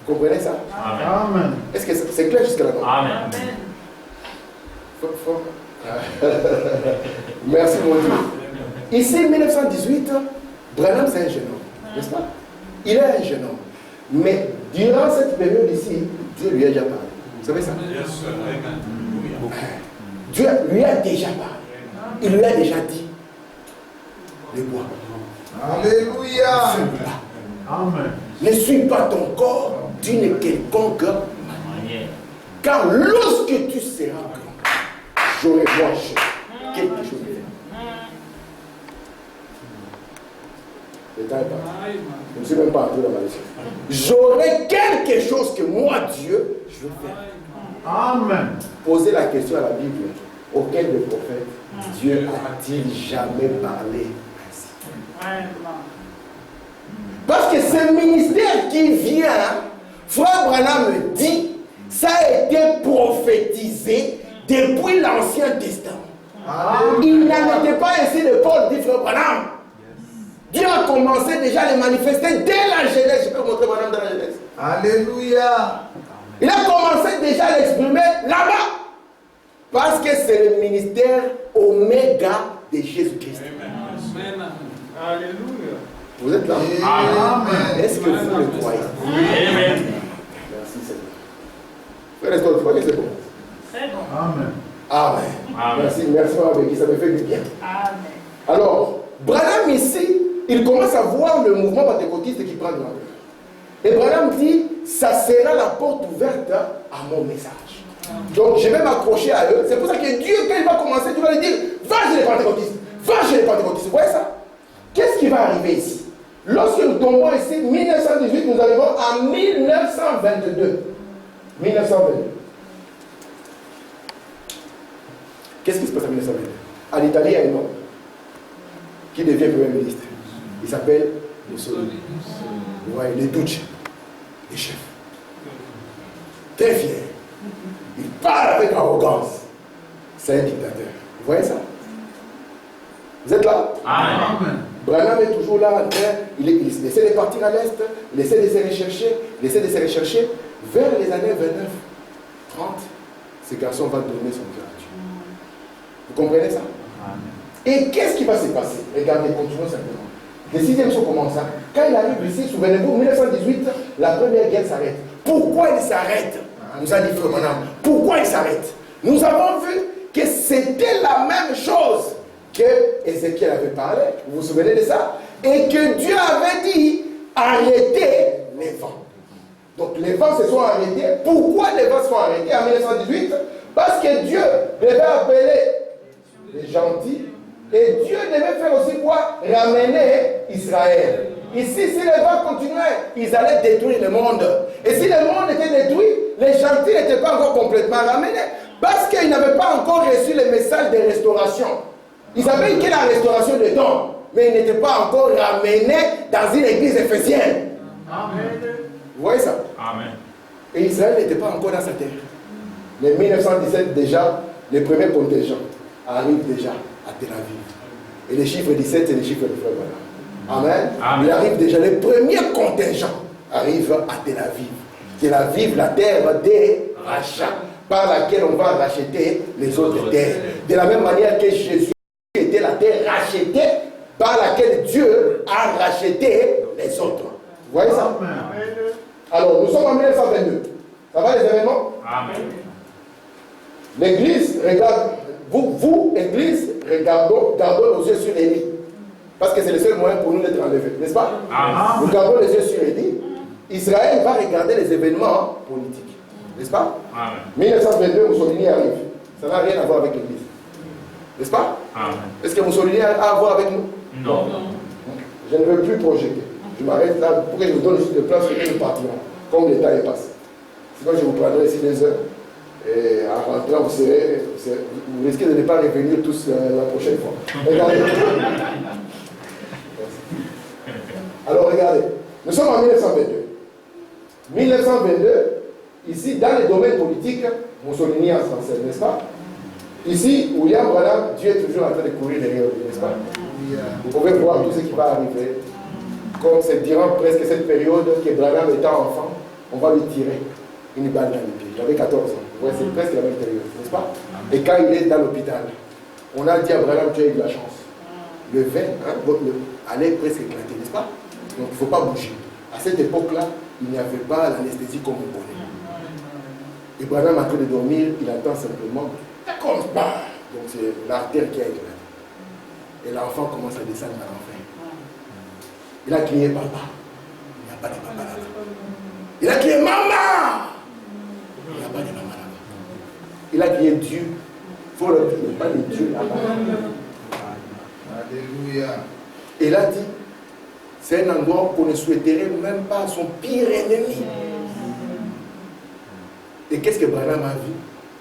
Vous comprenez ça? Amen. Est-ce que c'est clair jusqu'à là? Amen. Merci mon Dieu. Ici, 1918, Branham c'est un jeune homme, n'est-ce pas? Il est un jeune homme. Mais durant cette période ici, Dieu lui a déjà parlé. Vous savez ça? Dieu lui a déjà parlé. Il lui a déjà dit le bois. Alléluia. Amen. Ne suis pas ton corps d'une quelconque manière. Car lorsque tu seras grand, j'aurai moi quelque chose de faire. Le temps est parti. Je ne suis même pas entré dans ma leçon. J'aurai quelque chose que moi, Dieu, je veux faire. Amen. Posez la question à la Bible. Auquel des prophètes, Dieu a-t-il jamais parlé ainsi? Parce que ce ministère qui vient, Frère Branham me dit, ça a été prophétisé depuis l'Ancien Testament. Il n'en était pas ainsi de Paul, dit Frère Branham. Dieu a commencé déjà à les manifester dès la Genèse. Je peux vous montrer Branham dans la Genèse. Alléluia. Il a commencé déjà à l'exprimer là-bas. Parce que c'est le ministère oméga de Jésus-Christ. Amen. Alléluia. Vous êtes là? Amen. Est-ce que vous le croyez? Amen. Merci Seigneur. Frère Nestor, tu crois que c'est bon? Amen. Amen. Amen. Merci, merci Mabeki, ça me fait du bien. Amen. Alors, Branham ici, il commence à voir le mouvement pentecôtiste qui prend de l'ampleur. Et Branham dit, ça sera la porte ouverte à mon message. Donc je vais m'accrocher à eux. C'est pour ça que Dieu, quand il va commencer, Dieu va lui dire, va chez les pentecôtistes, va chez les pentecôtistes. Vous voyez ça? Qu'est-ce qui va arriver ici? Lorsque nous tombons ici, 1918, nous arrivons en 1922. 1922. Qu'est-ce qui se passe en 1922? En Italie, il y a un homme qui devient Premier ministre. Il s'appelle Mussolini. Vous voyez, les Duce, les chefs. Très fier. Il parle avec arrogance. C'est un dictateur. Vous voyez ça? Vous êtes là? Amen. Branham est toujours là en train. Il essaie de partir à l'est. Il essaie de se rechercher. Il essaie de se rechercher. Vers les années 29, 30, ce garçon va donner son cœur à Dieu. Vous comprenez ça? Amen. Et qu'est-ce qui va se passer? Regardez, continuons simplement. Décidième chose commence. Quand il arrive ici, souvenez-vous, en 1918, la première guerre s'arrête. Pourquoi il s'arrête? Nous a dit Frère Branham. Pourquoi il s'arrête? Nous avons vu que c'était la même chose que Ézéchiel avait parlé. Vous vous souvenez de ça? Et que Dieu avait dit arrêtez les vents. Donc les vents se sont arrêtés. Pourquoi les vents se sont arrêtés en 1918? Parce que Dieu devait appeler les gentils. Et Dieu devait faire aussi quoi? Ramener Israël. Ici, si les vents continuaient, ils allaient détruire le monde. Et si le monde était détruit, les gentils n'étaient pas encore complètement ramenés. Parce qu'ils n'avaient pas encore reçu le message de restauration. Ils savaient que la restauration des dons, mais ils n'étaient pas encore ramenés dans une église éphésienne. Amen. Vous voyez ça? Amen. Et Israël n'était pas encore dans sa terre. Mais en 1917, déjà, les premiers contingents arrivent déjà à Tel Aviv. Et le chiffre 17, c'est le chiffre de Frère Branham. Amen. Amen. Il arrive déjà, les premiers contingents arrivent à Tel Aviv. Tel Aviv, la terre des rachats, par laquelle on va racheter les autres terres. De la même manière que Jésus était la terre rachetée, par laquelle Dieu a racheté les autres. Vous voyez ça? Amen. Alors, nous sommes en 1922. Ça va les événements? Amen. L'église, regarde, vous, église, gardons nos yeux sur Élie. Parce que c'est le seul moyen pour nous d'être enlevés, n'est-ce pas? Amen. Nous gardons les yeux sur Élie. Israël va regarder les événements politiques, n'est-ce pas? Amen. 1922, Mussolini arrive. Ça n'a rien à voir avec l'église, n'est-ce pas? Amen. Est-ce que Mussolini a à voir avec nous? Non. Je ne veux plus projeter. Je m'arrête là pour que je vous donne juste de place et nous partirons, comme le temps est passé. Sinon, je vous prendrai ici des heures. Et en rentrant, vous risquez de ne pas revenir tous la prochaine fois. Regardez. Alors, regardez. Nous sommes en 1922. 1922, ici, dans les domaines politiques, Mussolini en français, n'est-ce pas? Ici, William Branham, Dieu est toujours en train de courir derrière lui, n'est-ce pas? Vous pouvez voir tout ce qui va arriver. Comme c'est durant presque cette période que Branham étant enfant, on va lui tirer une balle dans les pieds. J'avais 14 ans. Ouais, c'est presque la même période, n'est-ce pas? Et quand il est dans l'hôpital, on a dit à Branham, tu as eu de la chance. Le vein, allait presque éclater, n'est-ce pas? Donc il ne faut pas bouger. À cette époque-là, il n'y avait pas l'anesthésie comme on connaît. Et Branham, en train de dormir, il entend simplement comme ça. Donc c'est l'artère qui a éclaté. Et l'enfant commence à descendre dans l'enfer. Il a crié papa. Il n'y a pas de papa là-bas. Il a crié maman. Il n'y a pas de maman là-bas. Il a crié Dieu. Il faut le dire, il n'y a pas de Dieu là-bas. Alléluia. Et il a dit, c'est un endroit qu'on ne souhaiterait même pas à son pire ennemi. Et qu'est-ce que Branham a vu?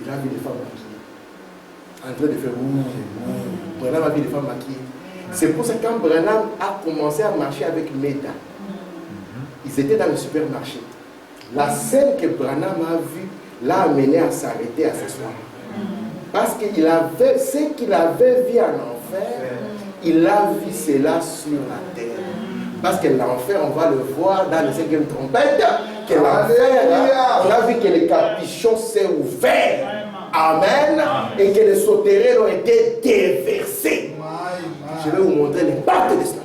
Il a vu des femmes maquillées. En train de faire ouh. Branham a vu des femmes maquillées. C'est pour ça que quand Branham a commencé à marcher avec Meda, ils étaient dans le supermarché. La scène que Branham a vue l'a amené à s'arrêter à s'asseoir. Parce qu'il avait ce qu'il avait vu en enfer, il a vu cela sur la terre. Parce que l'enfer, on va le voir dans le 5e trompette, que l'enfer, on a vu que le capuchon s'est ouvert. Amen. Et que les sauterelles ont été déversés. Je vais vous montrer l'impact de cela.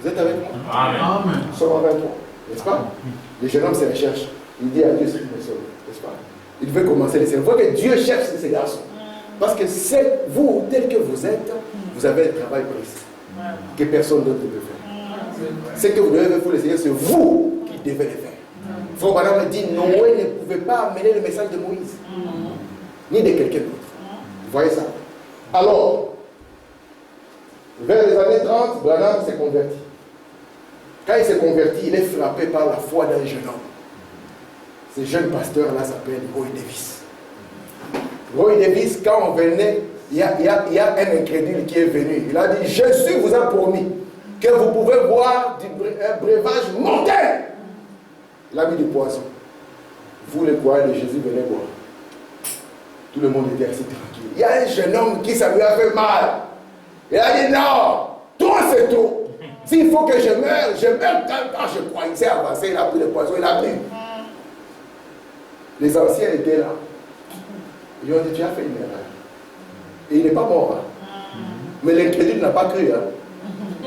Vous êtes avec moi? Amen. Nous sommes en 23, n'est-ce pas? Le jeune homme se recherche. Il dit à Dieu ce qu'il me sauve, n'est-ce pas? Il veut commencer les services. Il faut que Dieu cherche ces garçons. Parce que c'est vous, tel que vous êtes, vous avez un travail précis que personne d'autre ne peut faire. Ce que vous devez vous laisser, c'est vous qui devez le faire. Frère Branham dit Noé ne pouvait pas amener le message de Moïse, ni de quelqu'un d'autre. Vous voyez ça? Alors, vers les années 30, Branham s'est converti. Quand il s'est converti, il est frappé par la foi d'un jeune homme. Ce jeune pasteur-là s'appelle Roy Davis. Roy Davis, quand on venait, il y a un incrédule qui est venu. Il a dit, Jésus vous a promis que vous pouvez boire un breuvage mortel. Il a mis du poison. Vous, les croyants de Jésus, venez boire. Tout le monde était assis tranquille. Il y a un jeune homme qui ça lui a fait mal. Il a dit, non, toi c'est trop. S'il faut que je meure quand je crois. Il s'est avancé, il a pris le poison, il a bu. Les anciens étaient là. Ils ont dit, tu as fait une erreur. Et il n'est pas mort. Hein. Mais l'incrédule n'a pas cru. Hein.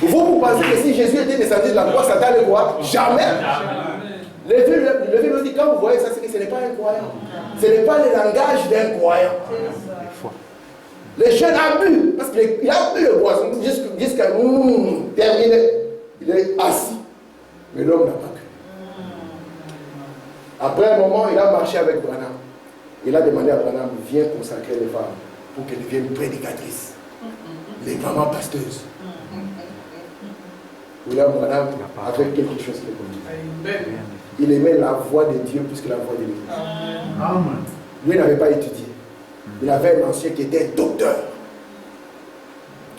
Vous pensez que si Jésus était descendu de la croix, Satan allait quoi? Jamais. Le film nous dit, quand vous voyez ça, c'est que ce n'est pas un croyant. Ce n'est pas le langage d'un croyant. Les jeunes abusent, parce qu'il a bu le boisson jusqu'à terminer. Il est assis. Mais l'homme n'a pas cru. Après un moment, il a marché avec Branham. Il a demandé à Branham, viens consacrer les femmes pour qu'elles deviennent prédicatrices. Les mamans pasteuses. William Branham avait quelque chose de commun. Il aimait la voix de Dieu plus que la voix de l'Église. Amen. Lui n'avait pas étudié. Il avait un ancien qui était docteur.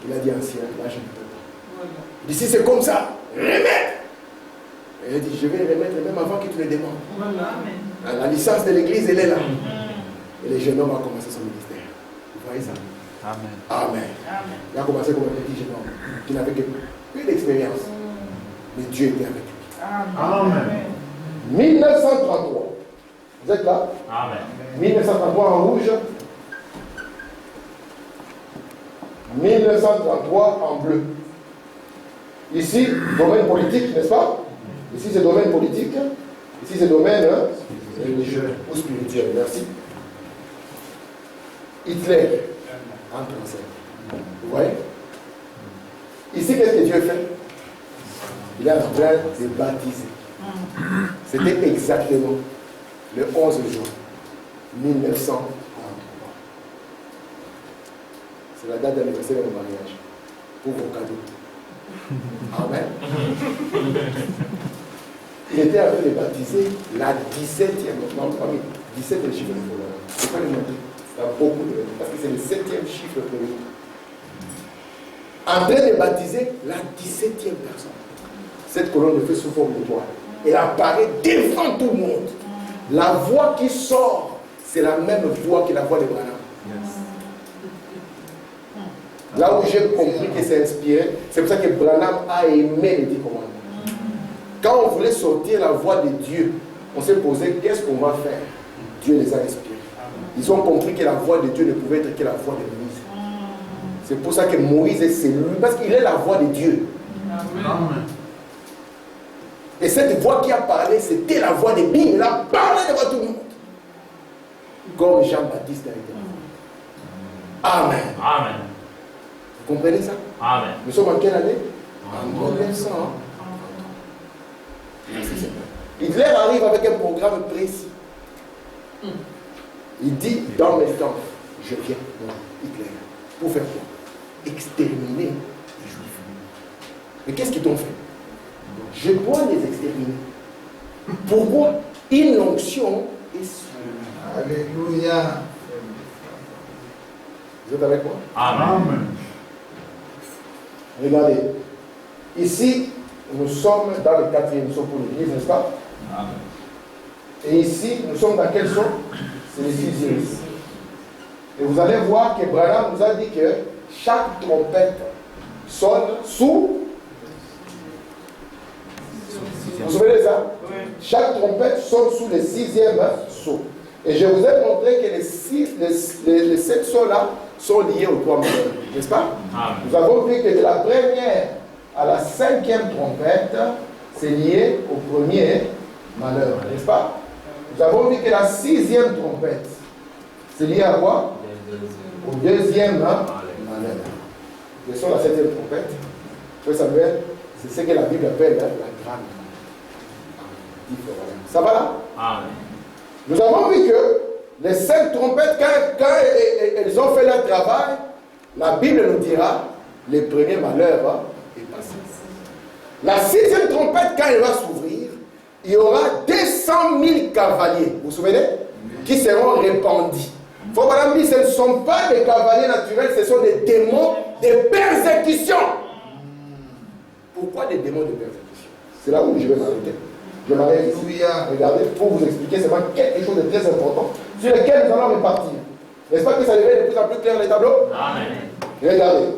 Il a dit ancien, là je ne peux pas. Il dit si c'est comme ça, remettre. Et il dit je vais remettre même avant que tu le demandes. La licence de l'église, elle est là. Et le jeune homme a commencé son ministère. Vous voyez ça? Amen. Amen. Il a commencé comme un petit jeune homme qui n'avait que peu d'expérience. Mais Dieu était avec lui. Amen. 1933. Vous êtes là? Amen. 1933 en rouge. 1933 en bleu. Ici, domaine politique, n'est-ce pas? Ici, c'est domaine politique. Ici, c'est domaine religieux ou spirituel. Merci. Hitler entre en scène. Vous voyez? Ici, qu'est-ce que Dieu fait? Il est en train de baptiser. C'était exactement le 11 juin 1933. C'est la date d'anniversaire de mon mariage. Pour vos cadeaux. Amen. Il était en train de baptiser la 17e. Non, pas 17 est le chiffre de voleur. Je ne peux pas le montrer. Il y a beaucoup de. Parce que c'est le 7e chiffre premier. En train de baptiser la 17e personne. Cette colonne de feu sous forme de toile. Elle apparaît devant tout le monde. La voix qui sort, c'est la même voix que la voix de Branham. Là où j'ai compris que c'est inspiré, c'est pour ça que Branham a aimé les 10 commandements. Quand on voulait sortir la voix de Dieu, on s'est posé qu'est-ce qu'on va faire? Dieu les a inspirés. Ils ont compris que la voix de Dieu ne pouvait être que la voix de Moïse. C'est pour ça que Moïse c'est lui, parce qu'il est la voix de Dieu. Amen. Et cette voix qui a parlé, c'était la voix de Dieu. Il a parlé devant tout le monde. Comme Jean-Baptiste a été. Amen. Amen. Vous comprenez ça? Amen. Nous sommes en quelle année? En 1900. Hitler arrive avec un programme précis. Il dit, dans mes temps, je viens, moi, Hitler, pour faire quoi? Exterminer les Juifs. Mais qu'est-ce qu'ils t'ont fait? Je dois les exterminer. Pourquoi? Une onction est sur. Alléluia. Vous êtes avec moi? Amen. Regardez. Ici, nous sommes dans le 4e saut pour l'église, n'est-ce pas? Amen. Et ici, nous sommes dans quel saut? C'est le 6e. Et vous allez voir que Branham nous a dit que chaque trompette sonne sous. Vous vous souvenez de ça? Oui. Chaque trompette sonne sous le 6e saut. Et je vous ai montré que les 7 sauts-là sont liés aux 3 malheurs, n'est-ce pas? Amen. Nous avons vu que de la première à la 5e trompette, c'est lié au premier malheur, n'est-ce pas? Nous avons vu que la 6e trompette, c'est lié à quoi? Au 2e malheur. Et sur la 7e trompette, Frère Samuel, c'est ce que la Bible appelle la grande. Ça va là? Amen. Nous avons vu que les 5 trompettes, quand elles ont fait leur travail, la Bible nous dira, le premier malheur est passé. La 6e trompette, quand elle va s'ouvrir, il y aura 200 000 cavaliers, vous vous souvenez? Qui seront répandus. Faut pas dire, ce ne sont pas des cavaliers naturels, ce sont des démons de persécution. Pourquoi des démons de persécution? C'est là où je vais m'arrêter. Je m'arrête ici. Alléluia. Regardez, pour vous expliquer seulement quelque chose de très important sur lequel nous allons repartir. N'est-ce pas que ça devient de plus en plus clair les tableaux? Amen. Regardez.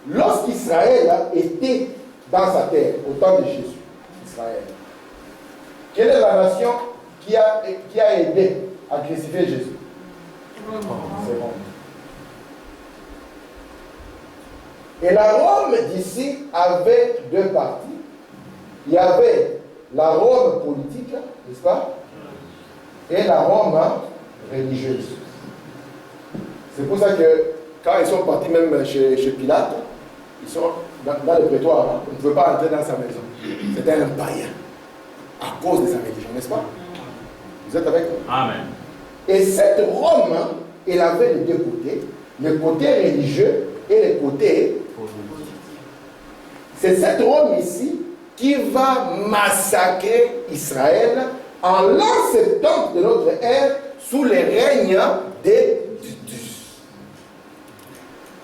Lorsqu'Israël était dans sa terre, au temps de Jésus, Israël, quelle est la nation qui a aidé à crucifier Jésus? C'est bon. Et la Rome d'ici avait deux parties. Il y avait la Rome politique, n'est-ce pas? Et la Rome religieuse. C'est pour ça que quand ils sont partis même chez Pilate, ils sont dans le prétoire, hein, on ne pouvait pas entrer dans sa maison. C'était un païen, à cause de sa religion, n'est-ce pas? Vous êtes avec moi? Amen. Et cette Rome, elle avait les deux côtés, le côté religieux et le côté politique. C'est cette Rome ici qui va massacrer Israël en l'an 70 de notre ère sous le règne des Titus.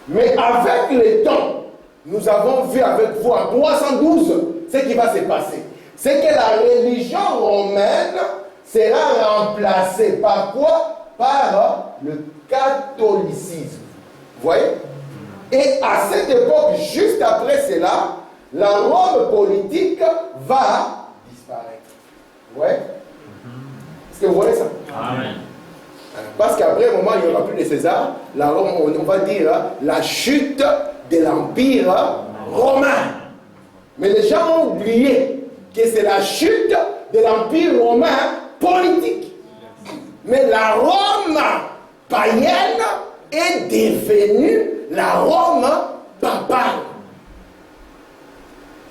Mais avec le temps, nous avons vu avec vous en 312 ce qui va se passer. C'est que la religion romaine sera remplacée par quoi? Par le catholicisme. Vous voyez? Et à cette époque, juste après cela, la Rome politique va disparaître. Vous voyez? Est-ce que vous voyez ça? Amen. Parce qu'après un moment, il n'y aura plus de César. La Rome, on va dire la chute de l'Empire romain. Mais les gens ont oublié que c'est la chute de l'Empire romain politique. Mais la Rome païenne est devenue la Rome papale.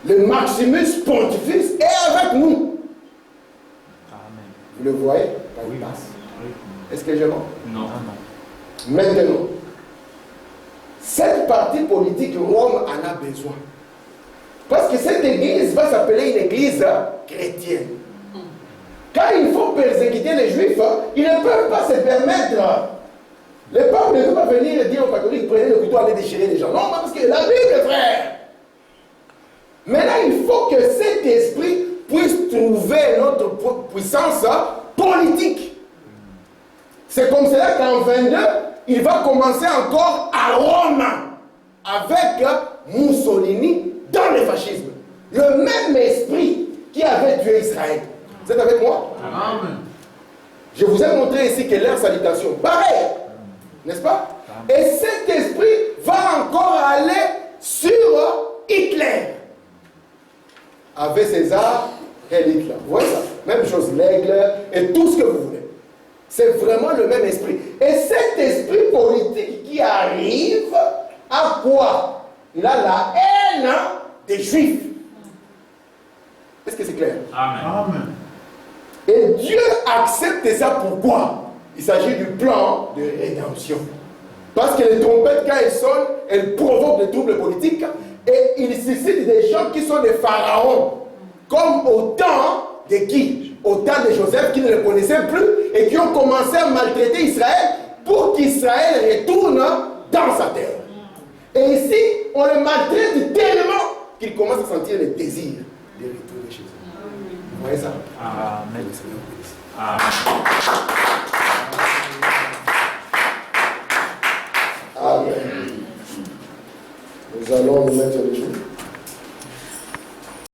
Le Maximus Pontifex est avec nous. Vous le voyez quand il passe. Est-ce que je mens? Non. Maintenant, cette partie politique, Rome en a besoin. Parce que cette église va s'appeler une église chrétienne. Quand il faut persécuter les juifs, ils ne peuvent pas se permettre. Le peuple ne peut pas venir dire aux catholiques, prenez le couteau, allez déchirer les gens. Non, parce que la Bible, frère. Maintenant, il faut que cet esprit puisse trouver notre puissance politique. C'est comme cela qu'en 22, il va commencer encore à Rome avec Mussolini dans le fascisme. Le même esprit qui avait tué Israël. Vous êtes avec moi? Amen. Je vous ai montré ici que leur salutation, pareil, n'est-ce pas? Et cet esprit va encore aller sur Hitler. Avec César et Hitler. Vous voyez ça? Même chose, l'aigle et tout ce que vous voulez. C'est vraiment le même esprit. Et cet esprit politique qui arrive, à quoi? Il a la haine des Juifs. Est-ce que c'est clair? Amen. Amen. Et Dieu accepte ça pourquoi? Il s'agit du plan de rédemption. Parce que les trompettes, quand elles sonnent, elles provoquent des troubles politiques et ils suscitent des gens qui sont des pharaons. Comme au temps de qui? Au temps de Joseph qui ne le connaissait plus et qui ont commencé à maltraiter Israël pour qu'Israël retourne dans sa terre. Et ici, on le maltraite tellement qu'il commence à sentir le désir de retourner chez eux. Vous voyez ça? Amen. Amen. Nous allons nous mettre les genoux.